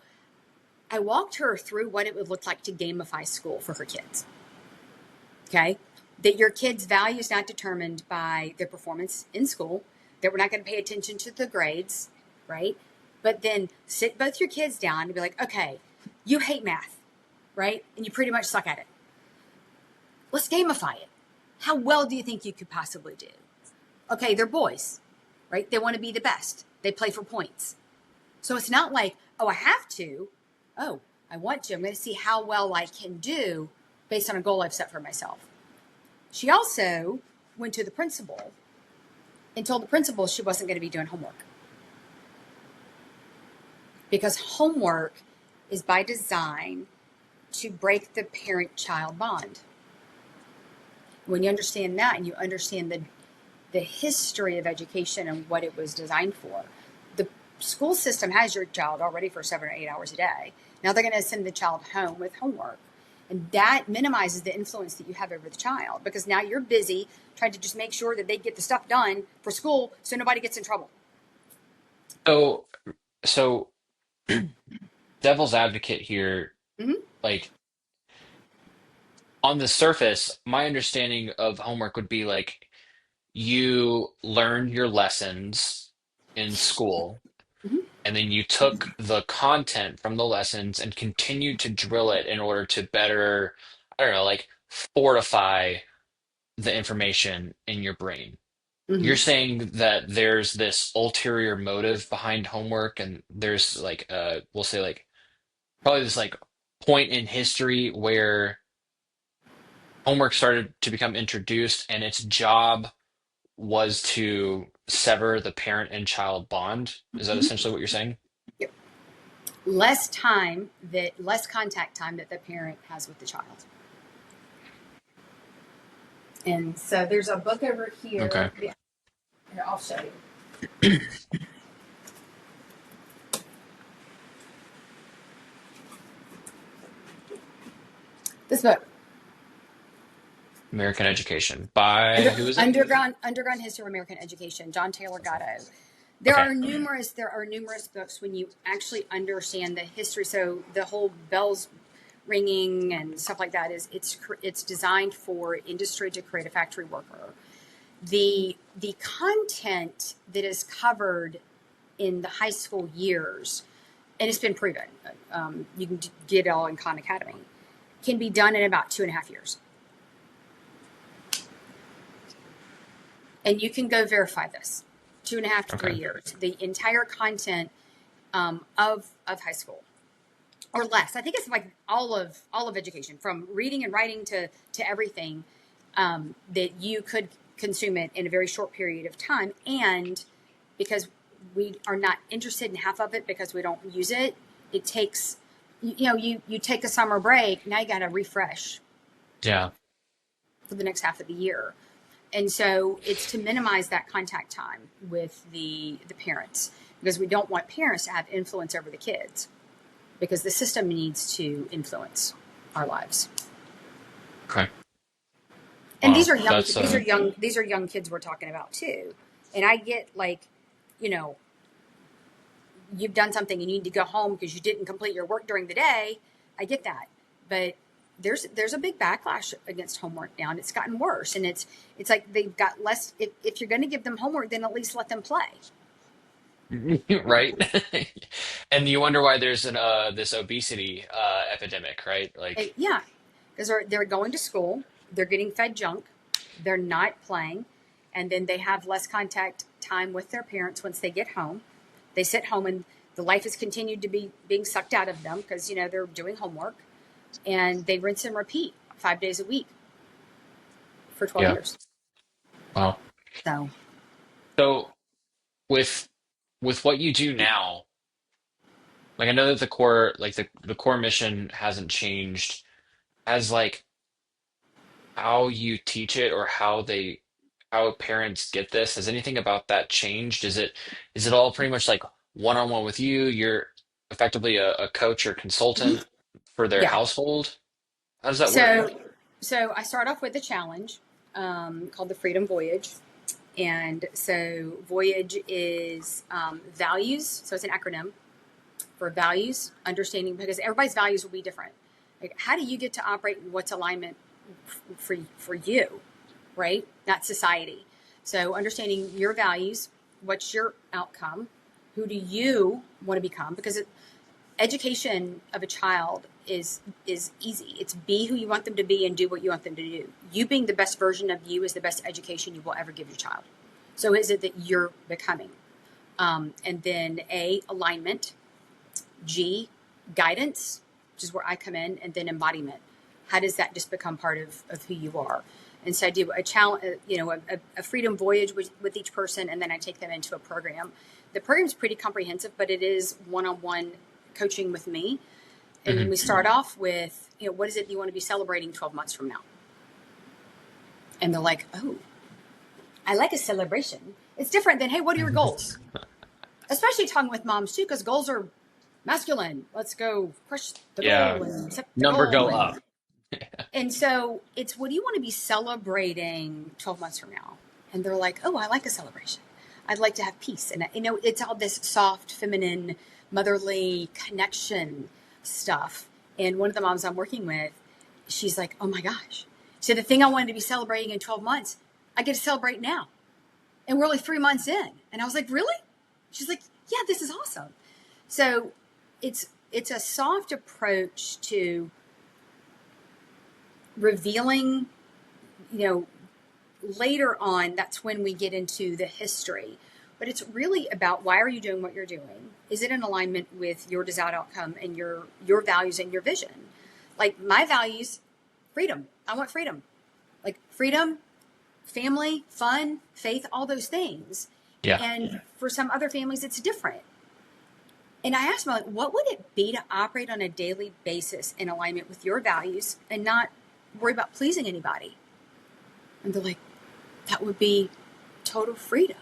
B: I walked her through what it would look like to gamify school for her kids. Okay. That your kids' value is not determined by their performance in school, that we're not going to pay attention to the grades, right? But then sit both your kids down and be like, okay, you hate math, right? And you pretty much suck at it. Let's gamify it. How well do you think you could possibly do? Okay, they're boys, right? They want to be the best. They play for points. So it's not like, oh, I have to. Oh, I want to. I'm going to see how well I can do based on a goal I've set for myself. She also went to the principal and told the principal she wasn't going to be doing homework. Because homework is by design to break the parent-child bond. When you understand that, and you understand the history of education and what it was designed for, the school system has your child already for 7 or 8 hours a day. Now they're going to send the child home with homework. And that minimizes the influence that you have over the child, because now you're busy trying to just make sure that they get the stuff done for school so nobody gets in trouble.
A: So so devil's advocate here,
B: Mm-hmm.
A: like on the surface, my understanding of homework would be like you learned your lessons in school,
B: Mm-hmm.
A: and then you took the content from the lessons and continued to drill it in order to better, I don't know, like fortify the information in your brain. You're
B: Mm-hmm.
A: saying that there's this ulterior motive behind homework, and there's like we'll say like probably this like point in history where homework started to become introduced, and its job was to sever the parent and child bond. Is that
B: Mm-hmm.
A: essentially what you're saying?
B: Yep. Less contact time that the parent has with the child. And so there's a book over here.
A: Okay.
B: Yeah, here, I'll show you. This book,
A: American Education. By who is it?
B: Underground History of American Education, John Taylor Gatto.
A: Okay.
B: There are numerous books when you actually understand the history. So the whole bells ringing and stuff like that it's designed for industry to create a factory worker. The content that is covered in the high school years, and it's been proven, you can get it all in Khan Academy, can be done in about 2.5 years. And you can go verify this. 2.5 to 3
A: Okay.
B: years. The entire content of high school, or less. I think it's like all of education, from reading and writing to everything, that you could consume it in a very short period of time. And because we are not interested in half of it because we don't use it, it takes, you take a summer break. Now you got to refresh
A: Yeah.
B: for the next half of the year. And so it's to minimize that contact time with the parents, because we don't want parents to have influence over the kids, because the system needs to influence our lives.
A: Okay.
B: And
A: Wow. That's
B: these are young kids we're talking about too. And I get, like, you know, you've done something and you need to go home because you didn't complete your work during the day. I get that. But there's a big backlash against homework now, and it's gotten worse. And it's like they've got less. If you're going to give them homework, then at least let them play.
A: right. And you wonder why there's an this obesity epidemic, right? Like
B: Yeah, because they're going to school. they're getting fed junk, they're not playing, and then they have less contact time with their parents once they get home. They sit home and the life has continued to be being sucked out of them because, they're doing homework, and they rinse and repeat 5 days a week for 12
A: Yeah.
B: years.
A: Wow.
B: So,
A: So with what you do now, like I know that the core like the core mission hasn't changed. As like how you teach it or how parents get this, has anything about that changed? Is it all pretty much like one-on-one with you? You're effectively a coach or
B: mhm.
A: consultant for their
B: Yeah.
A: household? How does that work?
B: So I start off with a challenge called the Freedom Voyage. And so Voyage is values. So it's an acronym for values, understanding, because everybody's values will be different. Like, how do you get to operate in what's alignment for you, right? Not society. So understanding your values, what's your outcome, who do you want to become? Because education of a child is easy. It's be who you want them to be and do what you want them to do. You being the best version of you is the best education you will ever give your child. So is it that you're becoming? And then alignment. G, guidance, which is where I come in, and then embodiment. How does that just become part of who you are? And so I do a challenge, a freedom voyage with each person, and then I take them into a program. The program's pretty comprehensive, but it is one-on-one coaching with me. And
A: Hmm.
B: we start off with, what is it you want to be celebrating 12 months from now? And they're like, oh, I like a celebration. It's different than, hey, what are your goals? Especially talking with moms too, because goals are masculine. Let's go crush the
A: Yeah.
B: goal and set the
A: Number
B: goal.
A: go
B: And,
A: up.
B: and so it's, what do you want to be celebrating 12 months from now? And they're like, oh, I like a celebration. I'd like to have peace. And, it's all this soft, feminine, motherly connection stuff. And one of the moms I'm working with, she's like, oh my gosh. So the thing I wanted to be celebrating in 12 months, I get to celebrate now. And we're only 3 months in. And I was like, really? She's like, yeah, this is awesome. So it's a soft approach to revealing, later on, that's when we get into the history. But it's really about, why are you doing what you're doing? Is it in alignment with your desired outcome and your values and your vision? Like my values, freedom. I want freedom. Like freedom, family, fun, faith, all those things.
A: Yeah.
B: And for some other families, it's different. And I asked them, like, what would it be to operate on a daily basis in alignment with your values and not worry about pleasing anybody? And they're like, that would be total freedom.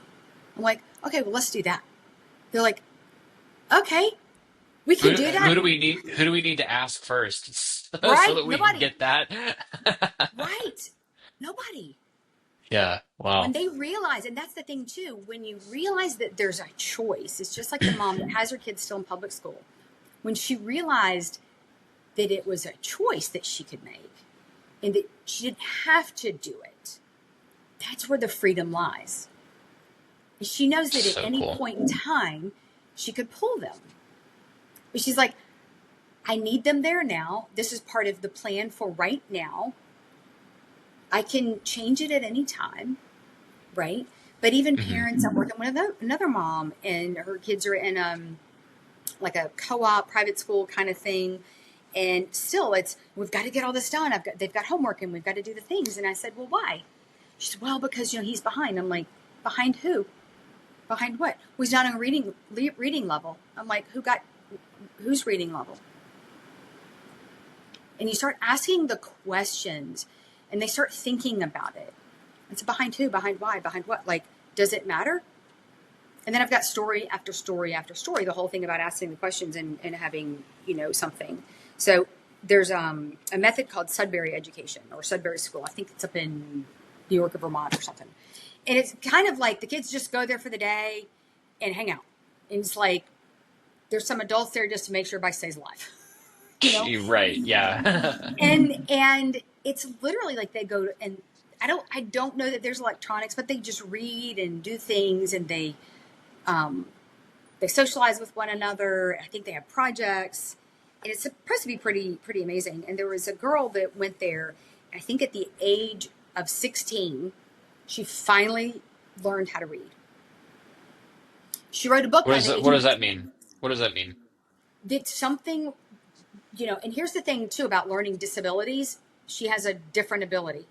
B: I'm like, okay, well, let's do that. They're like, okay, we can do
A: Who
B: that.
A: do we need to ask first so
B: Right?
A: that we can
B: Nobody.
A: get that?
B: Right? Nobody.
A: Yeah.
B: When
A: Wow.
B: they realize, and that's the thing too, when you realize that there's a choice, it's just like the mom that has her kids still in public school. When she realized that it was a choice that she could make and that she didn't have to do it, that's where the freedom lies. She knows that at
A: So
B: any
A: cool.
B: point in time, she could pull them. But she's like, I need them there now. This is part of the plan for right now. I can change it at any time, right? But even
A: Hmm.
B: parents, I'm working with another mom, and her kids are in like a co-op private school kind of thing. And still, it's, we've got to get all this done. They've got homework and we've got to do the things. And I said, well, why? She said, well, because he's behind. I'm like, behind who? Behind what? Well, he's not on a reading level. I'm like, whose reading level? And you start asking the questions, and they start thinking about it. It's behind who? Behind why? Behind what? Like, does it matter? And then I've got story after story after story. The whole thing about asking the questions and having something. So there's a method called Sudbury Education or Sudbury School. I think it's up in New York or Vermont or something. And it's kind of like the kids just go there for the day and hang out. And it's like there's some adults there just to make sure everybody stays alive.
A: You're right. Yeah.
B: And it's literally like they go and I don't know that there's electronics, but they just read and do things, and they socialize with one another. I think they have projects, and it's supposed to be pretty amazing. And there was a girl that went there, I think at the age of 16, she finally learned how to read. She wrote a book
A: What
B: by
A: does
B: the
A: that,
B: age
A: what
B: of
A: does that
B: 18.
A: mean? What does that mean?
B: Did something, and here's the thing too about learning disabilities. She has a different ability,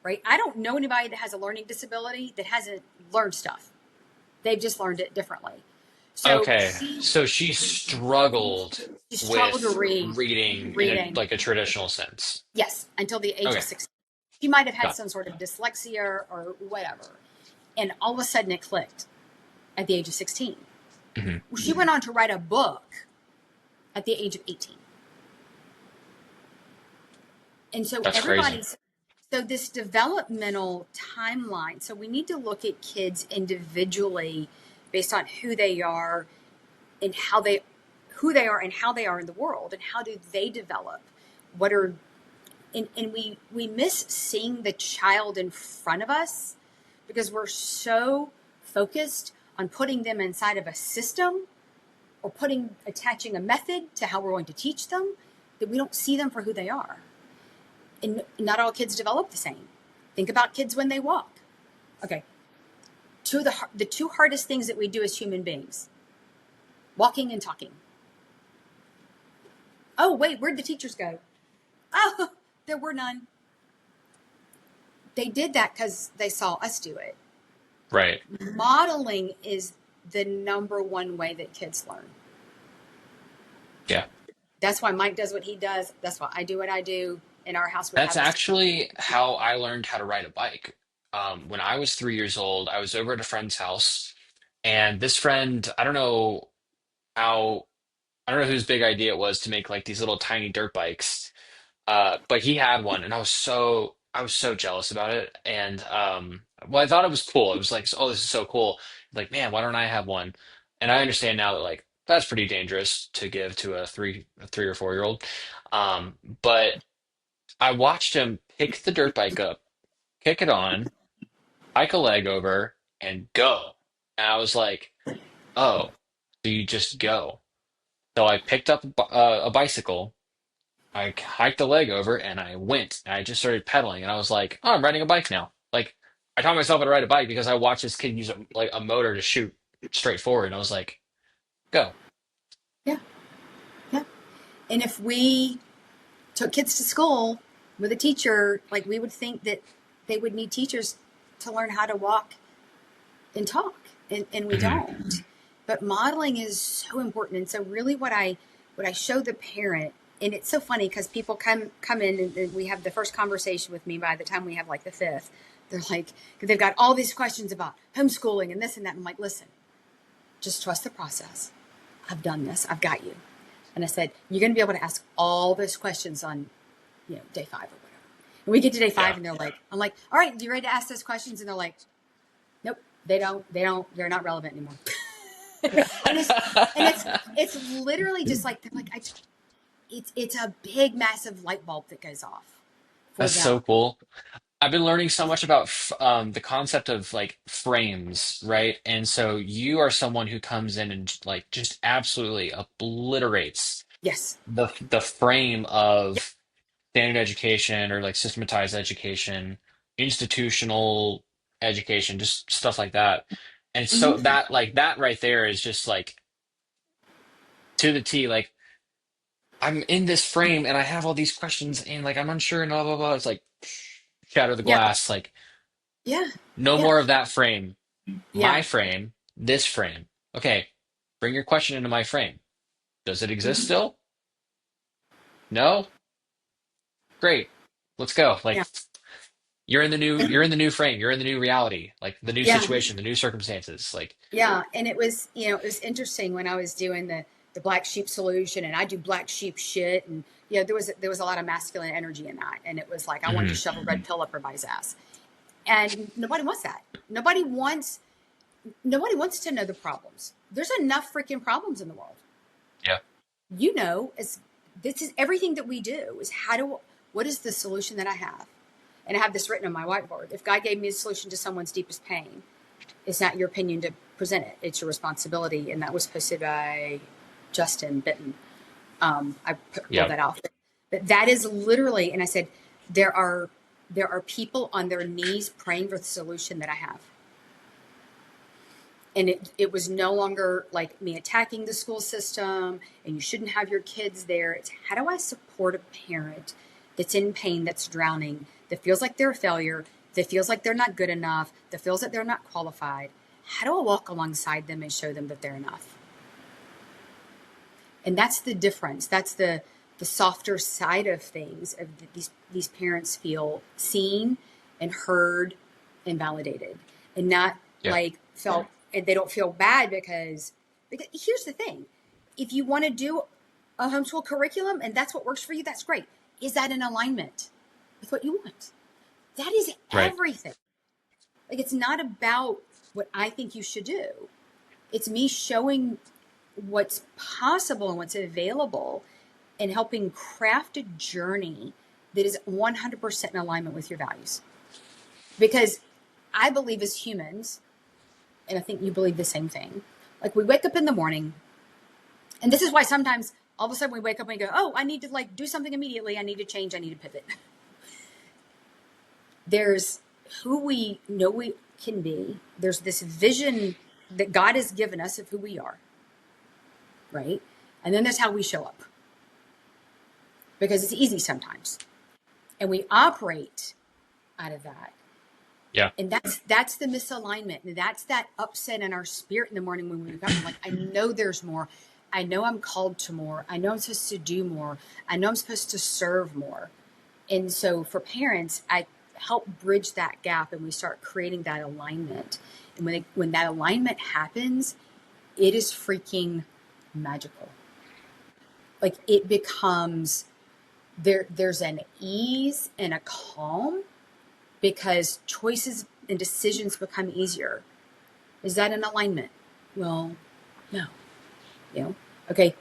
B: right? I don't know anybody that has a learning disability that hasn't learned stuff. They've just learned it differently. So
A: Okay,
B: she
A: so she struggled
B: she struggled to
A: with
B: read,
A: reading in a
B: reading.
A: like a traditional sense.
B: Yes, until the age of
A: Okay,
B: 16. She might have had
A: got
B: some sort of dyslexia or whatever. And all of a sudden it clicked at the age of 16.
A: it.
B: She went on to write a book at the age of 18. And so
A: That's crazy.
B: so this developmental timeline, so we need to look at kids individually based on and how they who they are and how they are in the world and how do they develop. What are and we miss seeing the child in front of us because we're so focused on putting them inside of a system or attaching a method to how we're going to teach them that we don't see them for who they are. And not all kids develop the same. Think about kids when they walk. Okay, the two hardest things that we do as human beings: walking and talking. Oh wait, where'd the teachers go? Oh, there were none. They did that because they saw us do it.
A: Right.
B: Modeling is the number one way that kids learn.
A: Yeah.
B: That's why Mike does what he does. That's why I do what I do. In our house, we
A: That's
B: have this.
A: actually how I learned how to ride a bike. When I was 3 years old, I was over at a friend's house, and this friend, how, I don't know whose big idea it was to make like these little tiny dirt bikes. But he had one, and I was so jealous about it. And well, I thought it was cool. It was like, oh, this is so cool. Like, man, why don't I have one? And I understand now that like that's pretty dangerous to give to a 3 or 4 year old. But I watched him pick the dirt bike up, kick it on, hike a leg over, and go. And I was like, oh, so you just go. So I picked up a bicycle. I hiked the leg over and I went. And I just started pedaling, and I was like, "Oh, I'm riding a bike now." Like I taught myself how to ride a bike because I watched this kid use a motor to shoot straight forward, and I was like, "Go."
B: Yeah, yeah. And if we took kids to school with a teacher, like we would think that they would need teachers to learn how to walk and talk, and we
A: Hmm.
B: don't. But modeling is so important, and so really, what I show the parent, and it's so funny because people come in and we have the first conversation with me. By the time we have like the fifth, they're like, because they've got all these questions about homeschooling and this and that. I'm like, listen, just trust the process. I've done this. I've got you. And I said, you're going to be able to ask all those questions on, day 5 or whatever. And we get to day 5
A: Yeah.
B: and I'm like, all right, you ready to ask those questions? And they're like, nope, they're not relevant anymore. and it's literally just like, they're like, it's a big, massive light bulb that goes off for
A: That's so
B: them.
A: cool. I've been learning so much about the concept of like frames, right? And so you are someone who comes in and like just absolutely obliterates
B: Yes.
A: the frame
B: Yep.
A: of standard education or like systematized education, institutional education, just stuff like that. And so
B: Mm-hmm.
A: that right there is just like to the T, like I'm in this frame and I have all these questions and like I'm unsure and blah blah blah. It's like shatter the
B: Yeah.
A: glass, like
B: Yeah.
A: no
B: Yeah.
A: more of that frame.
B: Yeah.
A: My frame, this frame. Okay, bring your question into my frame. Does it exist
B: Mm-hmm.
A: still? No? Great. Let's go.
B: Yeah.
A: Like you're in the new frame, you're in the new reality, like the new
B: Yeah.
A: situation, the new circumstances. Like,
B: Yeah, and it was interesting when I was doing the black sheep solution, and I do black sheep shit, and there was a lot of masculine energy in that, and it was like I wanted to
A: mhm,
B: shove a red pill up everybody's ass, and nobody wants that. Nobody wants to know the problems. There's enough freaking problems in the world.
A: yeah,
B: As this is everything that we do is what is the solution that I have, and I have this written on my whiteboard. If God gave me a solution to someone's deepest pain, it's not your opinion to present it. It's your responsibility. And that was posted by Justin Bitten. I pulled
A: yeah,
B: that out. But that is literally, and I said, there are there are people on their knees praying for the solution that I have. And it was no longer like me attacking the school system and you shouldn't have your kids there. It's how do I support a parent that's in pain, that's drowning, that feels like they're a failure, that feels like they're not good enough, that feels that they're not qualified. How do I walk alongside them and show them that they're enough? And that's the difference. That's the softer side of things. Of these parents feel seen and heard and validated, and not like felt. And they don't feel bad because here's the thing: if you want to do a homeschool curriculum and that's what works for you, that's great. Is that in alignment with what you want? That is everything. Like, it's not about what I think you should do. It's me showing what's possible and what's available and helping craft a journey that is 100% in alignment with your values. Because I believe as humans, and I think you believe the same thing, like we wake up in the morning, and this is why sometimes all of a sudden we wake up and we go, oh, I need to like do something immediately. I need to change. I need to pivot. There's who we know we can be. There's this vision that God has given us of who we are, right? And then there's how we show up, because it's easy sometimes. And we operate out of that.
A: Yeah.
B: And that's the misalignment. And that's that upset in our spirit in the morning when we wake up. I'm like, I know there's more. I know I'm called to more. I know I'm supposed to do more. I know I'm supposed to serve more. And so for parents, I help bridge that gap, and we start creating that alignment. And when that alignment happens, it is freaking magical. Like, it becomes there's an ease and a calm, because choices and decisions become easier. Is that in alignment? Well, no. Okay,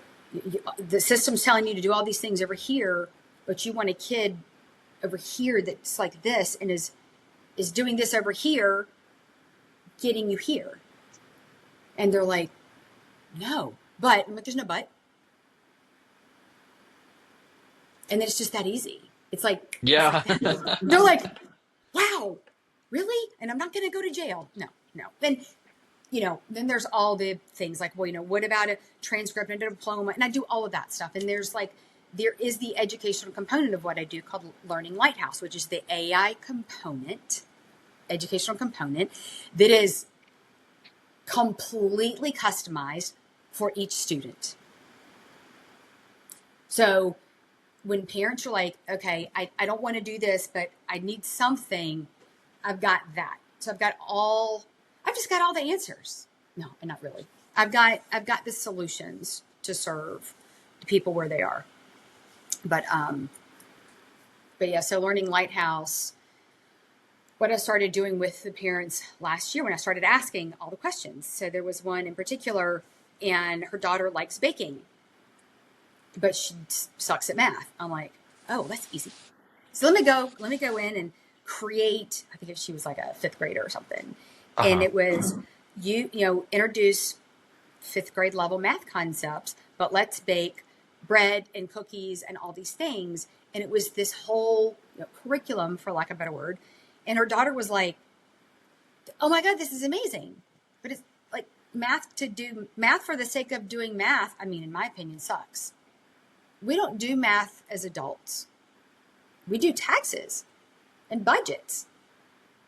B: the system's telling you to do all these things over here, but you want a kid over here that's like this and is doing this over here, getting you here. And they're like, no, but there's no but. And then it's just that easy. It's like,
A: yeah.
B: They're like, wow, really? And I'm not going to go to jail. No. Then, then there's all the things like, well, what about a transcript and a diploma? And I do all of that stuff. And there is the educational component of what I do called Learning Lighthouse, which is the AI component, educational component, that is completely customized for each student. So when parents are like, okay, I don't want to do this, but I need something, I've got that. So I've just got all the answers. No, not really. I've got the solutions to serve the people where they are. But yeah, so Learning Lighthouse, what I started doing with the parents last year when I started asking all the questions. So there was one in particular, and her daughter likes baking, but she sucks at math. I'm like, oh, that's easy. So let me go in and create, I think she was like a fifth grader or something. Uh-huh. And it was, introduce fifth grade level math concepts, but let's bake bread and cookies and all these things. And it was this whole curriculum, for lack of a better word. And her daughter was like, oh my God, this is amazing. But it's like math for the sake of doing math, I mean, in my opinion, sucks. We don't do math as adults. We do taxes and budgets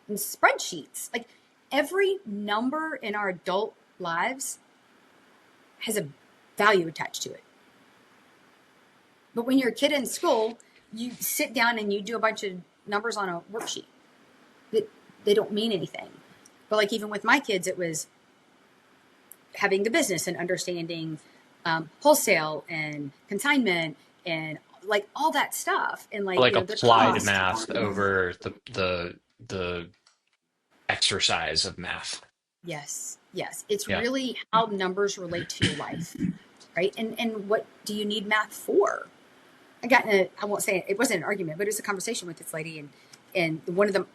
B: and spreadsheets. Like, every number in our adult lives has a value attached to it. But when you're a kid in school, you sit down and you do a bunch of numbers on a worksheet that they don't mean anything. But like, even with my kids, it was having the business and understanding wholesale and consignment and like all that stuff, and like
A: applied math over the exercise of math.
B: Yes. It's really how numbers relate to your life, right? And what do you need math for? I won't say it wasn't an argument, but it was a conversation with this lady, and one of the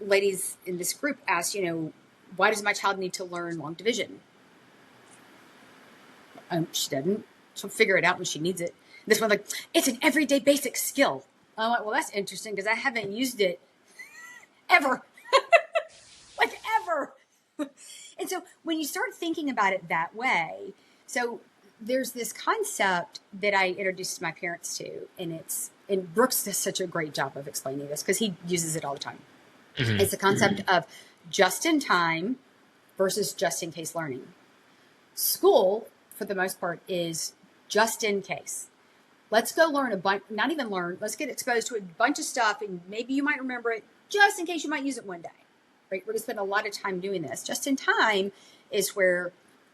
B: ladies in this group asked, why does my child need to learn long division? She doesn't. She'll figure it out when she needs it. This one's like, it's an everyday basic skill. I'm like, well, that's interesting, because I haven't used it ever, like ever. And so when you start thinking about it that way, so there's this concept that I introduced my parents to, and Brooks does such a great job of explaining this because he uses it all the time.
A: Hmm.
B: It's the concept of just in time versus just in case learning. School, for the most part, is just in case. Let's go learn a bunch, not even learn, let's get exposed to a bunch of stuff and maybe you might remember it just in case you might use it one day. Right? We're going to spend a lot of time doing this. Just in time is where,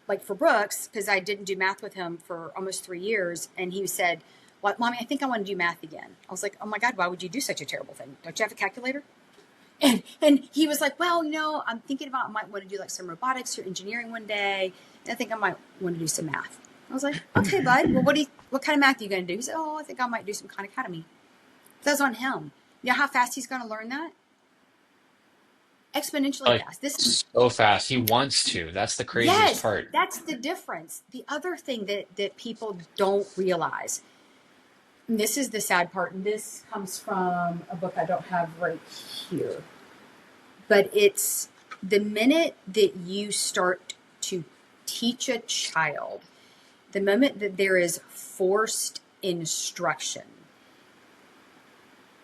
B: like for Brooks, because I didn't do math with him for almost 3 years, and he said, well, Mommy, I think I want to do math again. I was like, oh my God, why would you do such a terrible thing? Don't you have a calculator? And he was like, well, I'm thinking about I might want to do like some robotics or engineering one day. And I think I might want to do some math. I was like, okay, bud. Well, what kind of math are you going to do? He said, oh, I think I might do some Khan Academy. That's on him. You know how fast he's going to learn that? Exponentially
A: Like
B: fast. This is
A: so fast. He wants to. That's the craziest
B: Yes,
A: part.
B: that's the difference. The other thing that people don't realize, and this is the sad part, and this comes from a book I don't have right here, but it's the minute that you start to teach a child, the moment that there is forced instruction,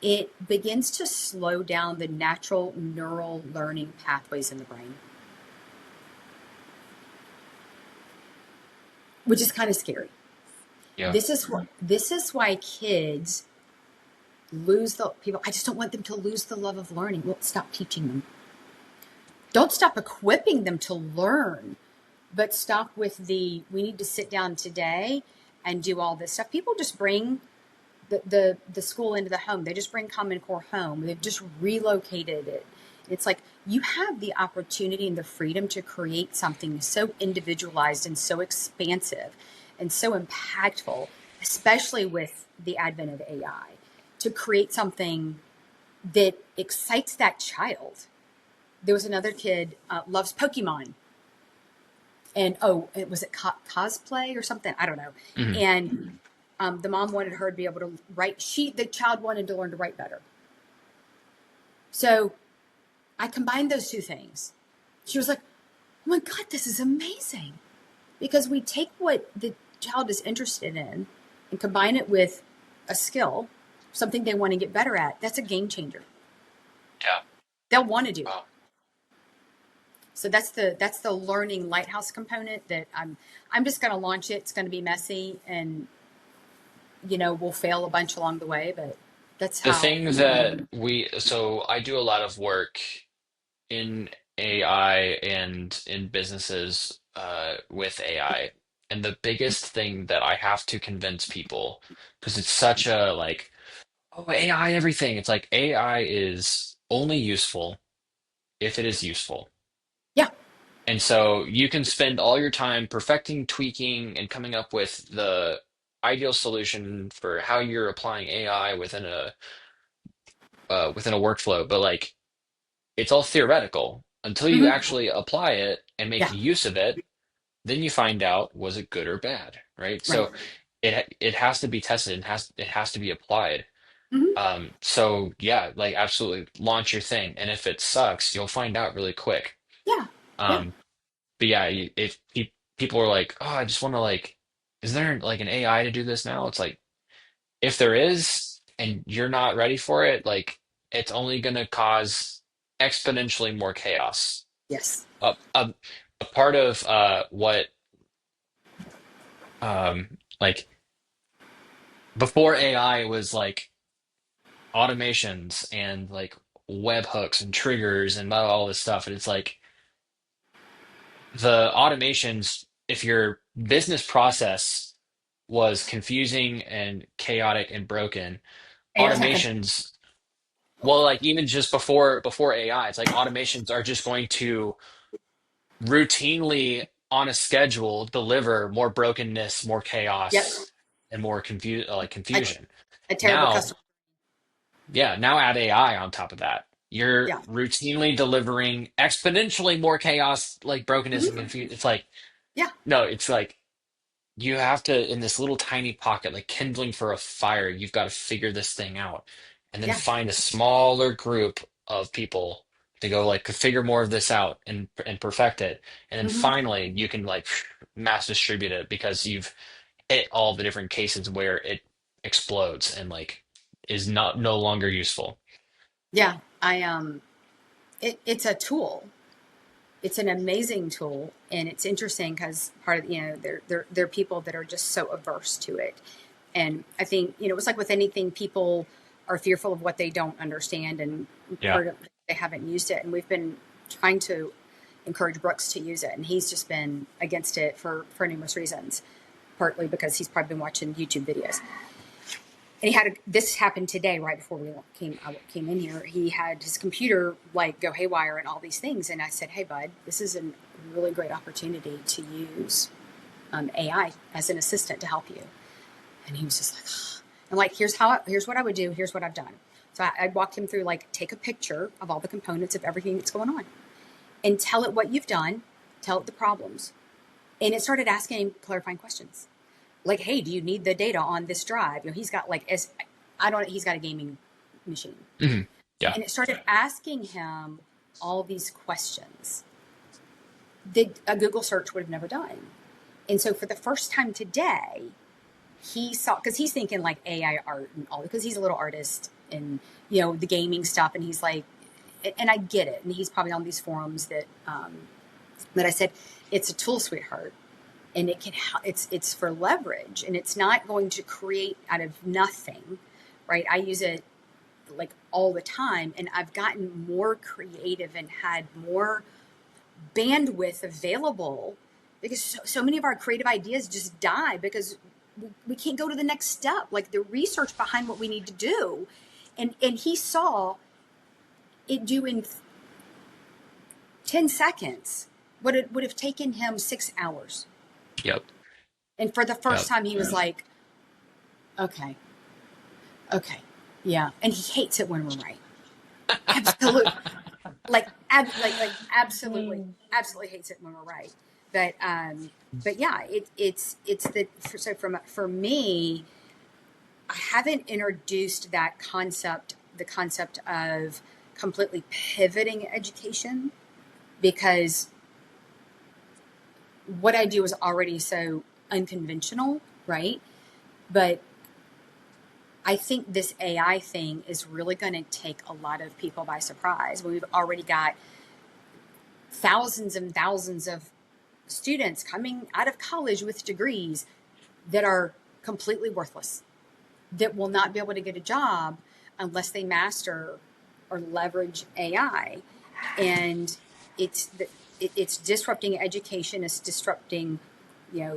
B: it begins to slow down the natural neural learning pathways in the brain, which is kind of scary.
A: Yeah.
B: This is why kids lose the people. I just don't want them to lose the love of learning. Well, stop teaching them. Don't stop equipping them to learn, but stop with we need to sit down today and do all this stuff. People just bring the school into the home. They just bring Common Core home. They've just relocated it. It's like you have the opportunity and the freedom to create something so individualized and so expansive and so impactful, especially with the advent of AI, to create something that excites that child. There was another kid loves Pokemon, and was it cosplay or something? I don't know.
A: Hmm.
B: And the mom wanted her to be able to write. The child wanted to learn to write better. So I combined those two things. She was like, "Oh my God, this is amazing!" Because we take what the child is interested in and combine it with a skill, something they want to get better at. That's a game changer.
A: Yeah.
B: They'll want to do it.
A: Wow.
B: So that's the learning lighthouse component that I'm just going to launch it. It's going to be messy and we'll fail a bunch along the way, but that's
A: The
B: how.
A: thing that so I do a lot of work in AI and in businesses with AI. And the biggest thing that I have to convince people, because it's such a like, oh, AI, everything. It's like AI is only useful if it is useful.
B: Yeah.
A: And so you can spend all your time perfecting, tweaking, and coming up with the ideal solution for how you're applying AI within a workflow, but like it's all theoretical until you
B: Hmm.
A: actually apply it and make
B: Yeah.
A: use of it. Then you find out was it good or bad, right?
B: Right.
A: So it has to be tested and it has to be applied.
B: Hmm.
A: So yeah, like absolutely launch your thing, and if it sucks, you'll find out really quick.
B: Yeah. Yeah.
A: Um, but yeah, if people are like, oh, I just want to like, is there like an AI to do this now? It's like if there is, and you're not ready for it, like it's only going to cause exponentially more chaos.
B: Yes.
A: A, a, a part of what like before AI was like automations and like webhooks and triggers and all this stuff. And it's like the automations, if your business process was confusing and chaotic and broken,
B: AI's not going to.
A: automations, well, like even just before AI, it's like automations are just going to routinely on a schedule deliver more brokenness, more
B: Yep.
A: chaos, and more
B: A,
A: confusion.
B: a terrible
A: Now,
B: customer.
A: yeah, now add AI on top of that. You're
B: Yeah.
A: routinely delivering exponentially more chaos, like brokenness and
B: Hmm.
A: confusion. It's like,
B: Yeah.
A: no, it's like you have to, in this little tiny pocket, like kindling for a fire, you've got to figure this thing out and then
B: Yeah.
A: find a smaller group of people to go like figure more of this out and perfect it, and then
B: Hmm.
A: finally you can like mass distribute it because you've hit all the different cases where it explodes and like is not no longer useful.
B: Yeah, it's a tool. It's an amazing tool, and it's interesting because part of there are people that are just so averse to it, and I think it's like with anything, people are fearful of what they don't understand, and
A: Yeah.
B: part of they haven't used it, and we've been trying to encourage Brooks to use it, and he's just been against it for numerous reasons, partly because he's probably been watching YouTube videos. And this happened today, right before I came in here. He had his computer like go haywire and all these things. And I said, "Hey, bud, this is a really great opportunity to use AI as an assistant to help you." And he was just like, "Ugh." And like, here's what I would do. Here's what I've done. So I walked him through like, take a picture of all the components of everything that's going on, and tell it what you've done. Tell it the problems, and it started asking him clarifying questions like, "Hey, do you need the data on this drive?" He's got like as I don't. He's got a gaming machine,
A: Hmm. Yeah.
B: and it started asking him all these questions that a Google search would have never done. And so, for the first time today, he saw, because he's thinking like AI art and all, because he's a little artist and the gaming stuff, and he's like, and I get it, and he's probably on these forums that I said it's a tool, sweetheart, and it's for leverage, and it's not going to create out of nothing, right? I use it like all the time, and I've gotten more creative and had more bandwidth available because so many of our creative ideas just die because we can't go to the next step, like the research behind what we need to do. And he saw it do in 10 seconds what it would have taken him 6 hours.
A: Yep.
B: And for the first
A: Yep.
B: time, he was like, okay, okay, yeah. And he hates it when we're right. Absolutely. Like absolutely, absolutely hates it when we're right. But yeah, it's so for me, I haven't introduced that concept, the concept of completely pivoting education, because what I do is already so unconventional, right? But I think this AI thing is really going to take a lot of people by surprise. We've already got thousands and thousands of students coming out of college with degrees that are completely worthless, that will not be able to get a job unless they master or leverage AI. And it's it's disrupting education, it's disrupting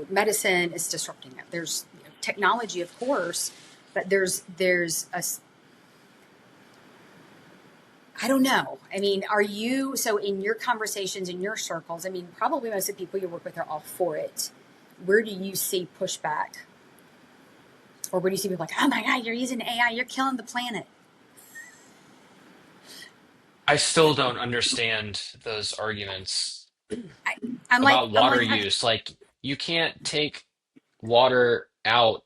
B: medicine, it's disrupting it. There's technology, of course, but there's a, I don't know. I mean, are you, so in your conversations, in your circles, I mean, probably most of the people you work with are all for it. Where do you see pushback? Or where do you see people like, oh my God, you're using AI, you're killing the planet?
A: I still don't understand those arguments
B: I, I'm like,
A: about
B: I'm
A: water
B: like,
A: use. Like you can't take water out,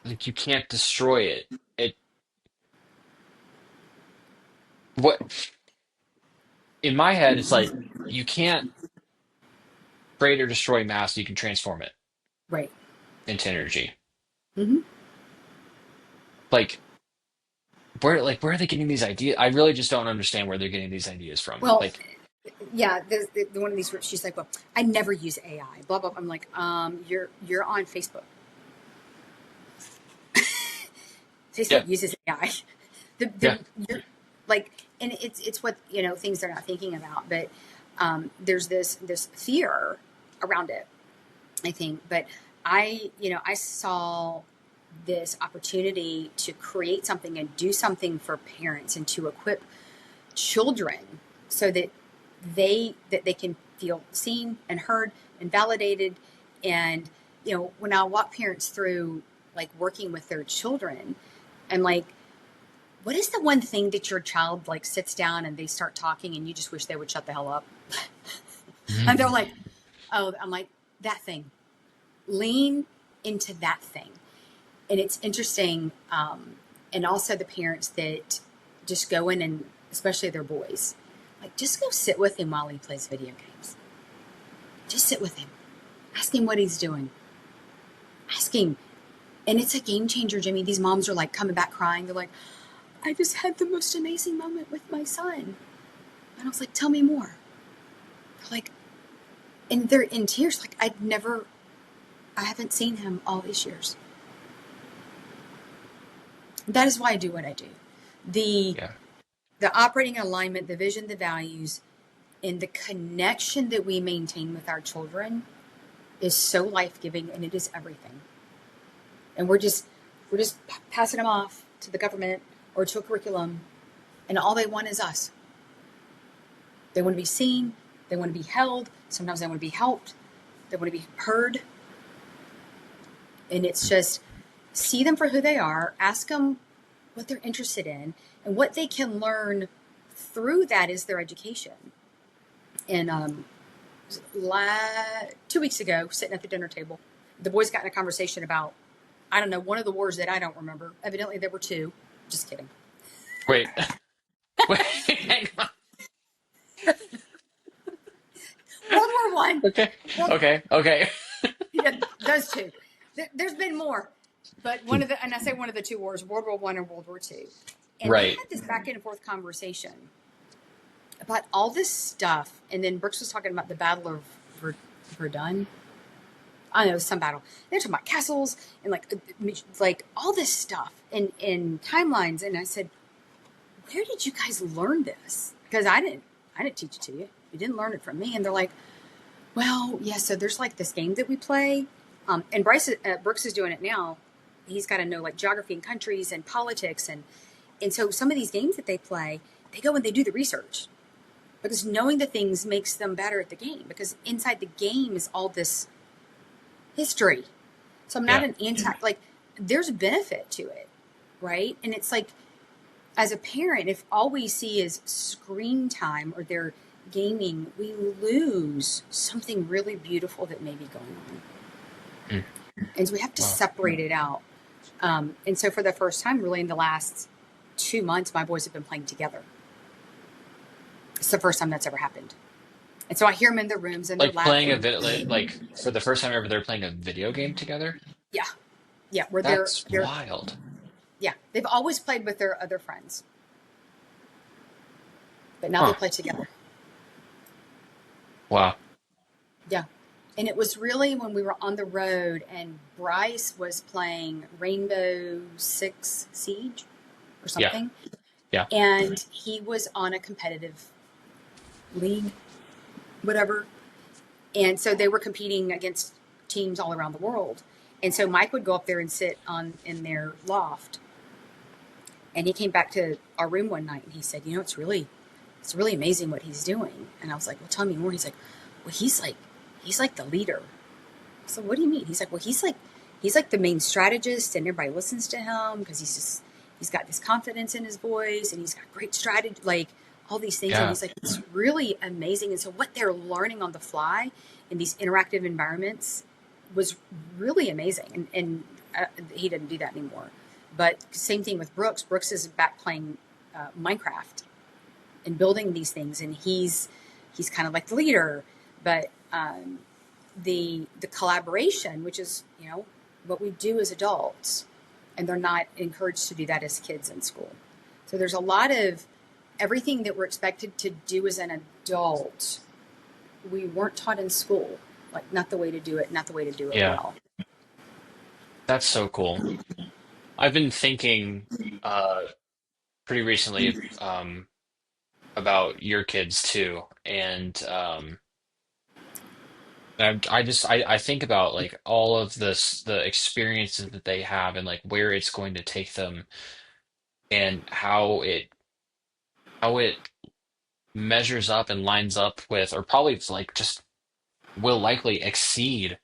A: like you can't destroy it. It what in my head it's like you can't create or destroy mass, you can transform it
B: right.
A: into energy.
B: Hmm.
A: Like where are they getting these ideas? I really just don't understand where they're getting these ideas from.
B: Well,
A: Like,
B: yeah, the one of these, she's like, well, I never use AI, blah, blah. I'm like, you're on Facebook.
A: yeah,
B: Facebook uses AI.
A: yeah.
B: You're, like, and it's what things they're not thinking about, but there's this fear around it, I think. But I saw this opportunity to create something and do something for parents and to equip children so that they can feel seen and heard and validated. And when I walk parents through like working with their children, I'm like, what is the one thing that your child like sits down and they start talking and you just wish they would shut the hell up? And they're like, oh, I'm like, that thing. Lean into that thing. And it's interesting. And also the parents that just go in and, especially their boys, like just go sit with him while he plays video games. Just sit with him. Ask him what he's doing. Ask him. And it's a game changer, Jimmy. These moms are like coming back crying. They're like, I just had the most amazing moment with my son. And I was like, tell me more. They're like, and they're in tears. Like, I haven't seen him all these years. That is why I do what I do. The
A: Yeah.
B: the operating alignment, the vision, the values, and the connection that we maintain with our children is so life-giving, and it is everything. And we're just passing them off to the government or to a curriculum, and all they want is us. They want to be seen, they want to be held, sometimes they want to be helped, they want to be heard. And it's just see them for who they are, ask them what they're interested in, and what they can learn through that is their education. And 2 weeks ago, sitting at the dinner table, the boys got in a conversation about, I don't know, one of the wars that I don't remember. Evidently, there were two. Just kidding.
A: Wait. Wait. Hang on.
B: World War I.
A: Okay.
B: World,
A: Okay. Okay.
B: yeah, those two. There's been more, but and I say one of the two wars, World War I and World War II. And they
A: Right.
B: had this back and forth conversation about all this stuff. And then Brooks was talking about the Battle of Verdun. I don't know, some battle. They're talking about castles and like all this stuff and timelines. And I said, where did you guys learn this? Because I didn't teach it to you. You didn't learn it from me. And they're like, well, yeah. So there's like this game that we play, and Brooks is doing it now. He's got to know like geography and countries and politics and so some of these games that they play, they go and they do the research because knowing the things makes them better at the game because inside the game is all this history. So I'm not
A: Yeah.
B: an anti, like there's a benefit to it, right? And it's like, as a parent, if all we see is screen time or they're gaming, we lose something really beautiful that may be going on.
A: Mm.
B: And so we have to
A: Wow.
B: separate it out. And so for the first time, really in the last 2 months, my boys have been playing together. It's the first time that's ever happened. And so I hear them in their rooms and they're
A: Like playing a
B: laughing.
A: vid like for the first time ever, they're playing a video game together.
B: Yeah. Yeah. Where
A: That's
B: they're,
A: wild.
B: yeah, they've always played with their other friends, but now they
A: Huh.
B: play together.
A: Wow.
B: Yeah. And it was really when we were on the road and Bryce was playing Rainbow Six Siege or
A: Yeah.
B: something.
A: Yeah.
B: And he was on a competitive league, whatever. And so they were competing against teams all around the world. And so Mike would go up there and sit in their loft. And he came back to our room one night and he said, it's really amazing what he's doing. And I was like, well, tell me more. He's like, well, he's like the leader. So what do you mean? He's like, well, he's like the main strategist and everybody listens to him because he's got this confidence in his voice and he's got great strategy, like all these things. And
A: Yeah.
B: he's like, it's really amazing. And so what they're learning on the fly in these interactive environments was really amazing. And he didn't do that anymore. But same thing with Brooks. Brooks is back playing Minecraft and building these things. And he's kind of like the leader, but the collaboration, which is, what we do as adults, and they're not encouraged to do that as kids in school. So there's a lot of everything that we're expected to do as an adult, we weren't taught in school, like not the way to do it, not the way to do it
A: Yeah.
B: well.
A: That's so cool. I've been thinking pretty recently about your kids too, and I think about like all of this the experiences that they have and like where it's going to take them and how it measures up and lines up with or probably it's like just will likely exceed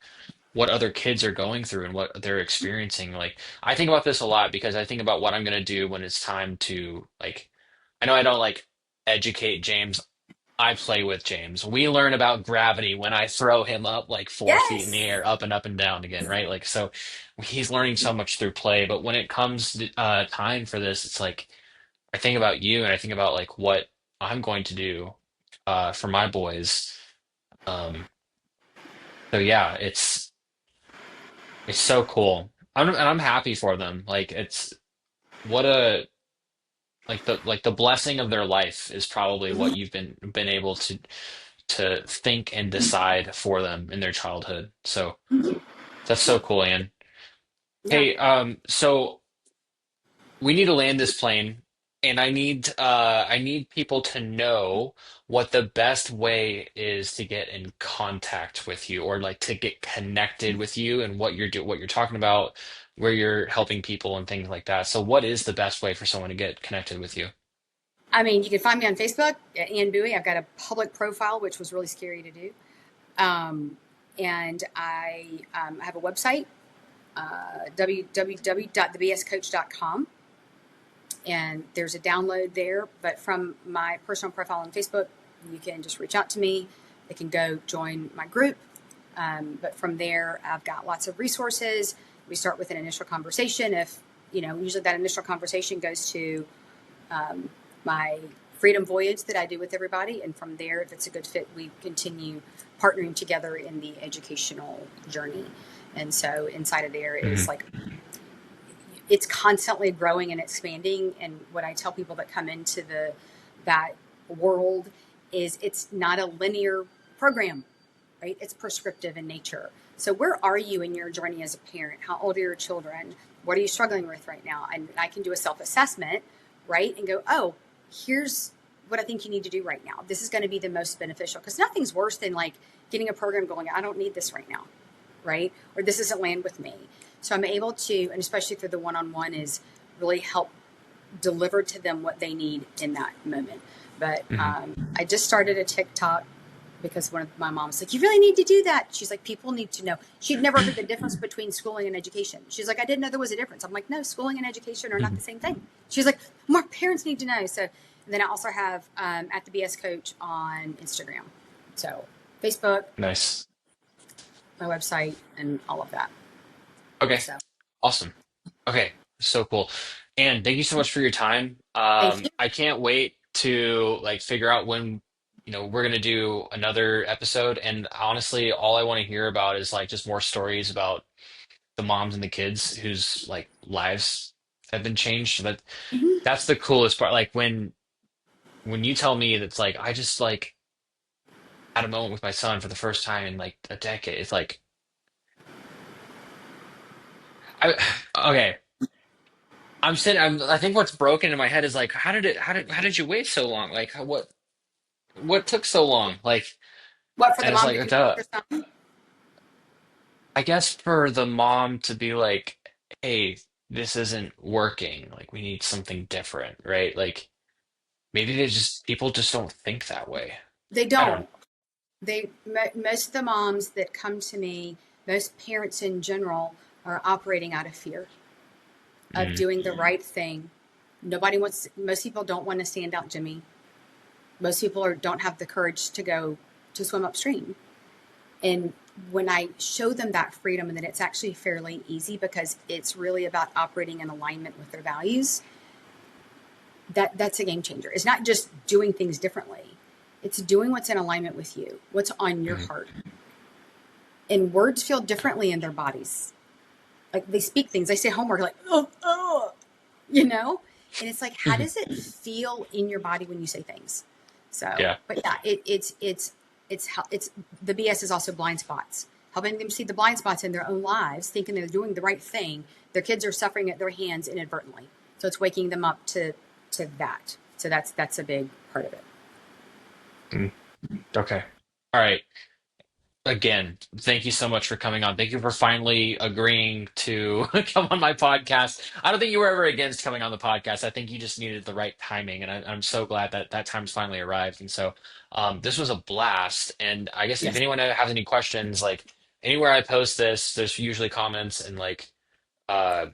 A: what other kids are going through and what they're experiencing. Like I think about this a lot because I think about what I'm gonna do when it's time to like I know I don't like educate James. I play with James. We learn about gravity when I throw him up like 4 feet in the
B: Yes.
A: air, up and down again, right? Like so he's learning so much through play, but when it comes time for this, it's like I think about you and I think about like what I'm going to do for my boys. Um, so yeah, it's so cool. And I'm happy for them. Like it's what a like the blessing of their life is probably what you've been able to think and decide for them in their childhood. So that's so cool, Ann.
B: Yeah.
A: Hey, so we need to land this plane, and I need people to know what the best way is to get in contact with you, or like to get connected with you, and what you're talking about, where you're helping people and things like that. So, what is the best way for someone to get connected with you?
B: I mean, you can find me on Facebook at Ann Buoy. I've got a public profile, which was really scary to do. Um, and I have a website, www.thebscoach.com. And there's a download there. But from my personal profile on Facebook, you can just reach out to me. They can go join my group. But from there, I've got lots of resources. We start with an initial conversation. If, usually that initial conversation goes to my freedom voyage that I do with everybody. And from there, if it's a good fit, we continue partnering together in the educational journey. And so inside of there is
A: Mhm.
B: like, it's constantly growing and expanding. And what I tell people that come into that world is it's not a linear program, right? It's prescriptive in nature. So where are you in your journey as a parent? How old are your children? What are you struggling with right now? And I can do a self-assessment, right? And go, oh, here's what I think you need to do right now. This is going to be the most beneficial, because nothing's worse than like getting a program going, I don't need this right now, right? Or this doesn't land with me. So I'm able to, and especially through the one-on-one, is really help deliver to them what they need in that moment. But
A: Mhm.
B: I just started a TikTok because one of my mom's like, you really need to do that. She's like, people need to know. She'd never heard the difference between schooling and education. She's like, I didn't know there was a difference. I'm like, no, schooling and education are not the
A: Mhm.
B: same thing. She's like, more parents need to know. So and then I also have at the BS Coach on Instagram. So Facebook,
A: Nice.
B: my website, and all of that.
A: Okay.
B: So
A: Awesome. Okay. So cool. And thank you so much for your time.
B: thank you.
A: I can't wait to like figure out when, we're gonna do another episode. And honestly, all I want to hear about is like just more stories about the moms and the kids whose like lives have been changed. So
B: Mhm.
A: that's the coolest part. Like when you tell me that's like I just like had a moment with my son for the first time in like a decade. It's like I okay. I think what's broken in my head is like, how did you wait so long? Like, what took so long? Like,
B: What for the
A: and it's
B: mom to
A: like,
B: do that with
A: duh.
B: her son?
A: I guess for the mom to be like, hey, this isn't working. Like, we need something different, right? Like, maybe people just don't think that way.
B: They
A: I don't
B: don't. Most of the moms that come to me, most parents in general, are operating out of fear of
A: know.
B: doing the right thing. Most people don't want to stand out, Jimmy. Most people don't have the courage to go to swim upstream. And when I show them that freedom and that it's actually fairly easy because it's really about operating in alignment with their values, that's a game changer. It's not just doing things differently. It's doing what's in alignment with you, what's on your
A: Mhm.
B: heart. And words feel differently in their bodies. Like they speak things, they say homework, like, oh, you know? And it's like, how
A: Mhm.
B: does it feel in your body when you say things? So,
A: Yeah.
B: but yeah, it's the BS is also blind spots, helping them see the blind spots in their own lives, thinking they're doing the right thing. Their kids are suffering at their hands inadvertently. So it's waking them up to that. So that's a big part of it.
A: Mm. Okay. All right. Again, thank you so much for coming on. Thank you for finally agreeing to come on my podcast. I don't think you were ever against coming on the podcast. I think you just needed the right timing, and I'm so glad that that time's finally arrived. And so, this was a blast. And I guess if
B: Yes.
A: anyone has any questions, like anywhere I post this, there's usually comments and like uh,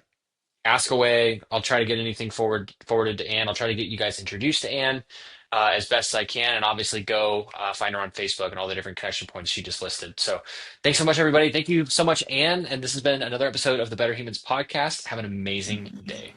A: ask away. I'll try to get anything forwarded to Ann. I'll try to get you guys introduced to Ann as best as I can, and obviously go find her on Facebook and all the different connection points she just listed. So, thanks so much, everybody. Thank you so much, Ann. And this has been another episode of the Better Humans podcast. Have an amazing day.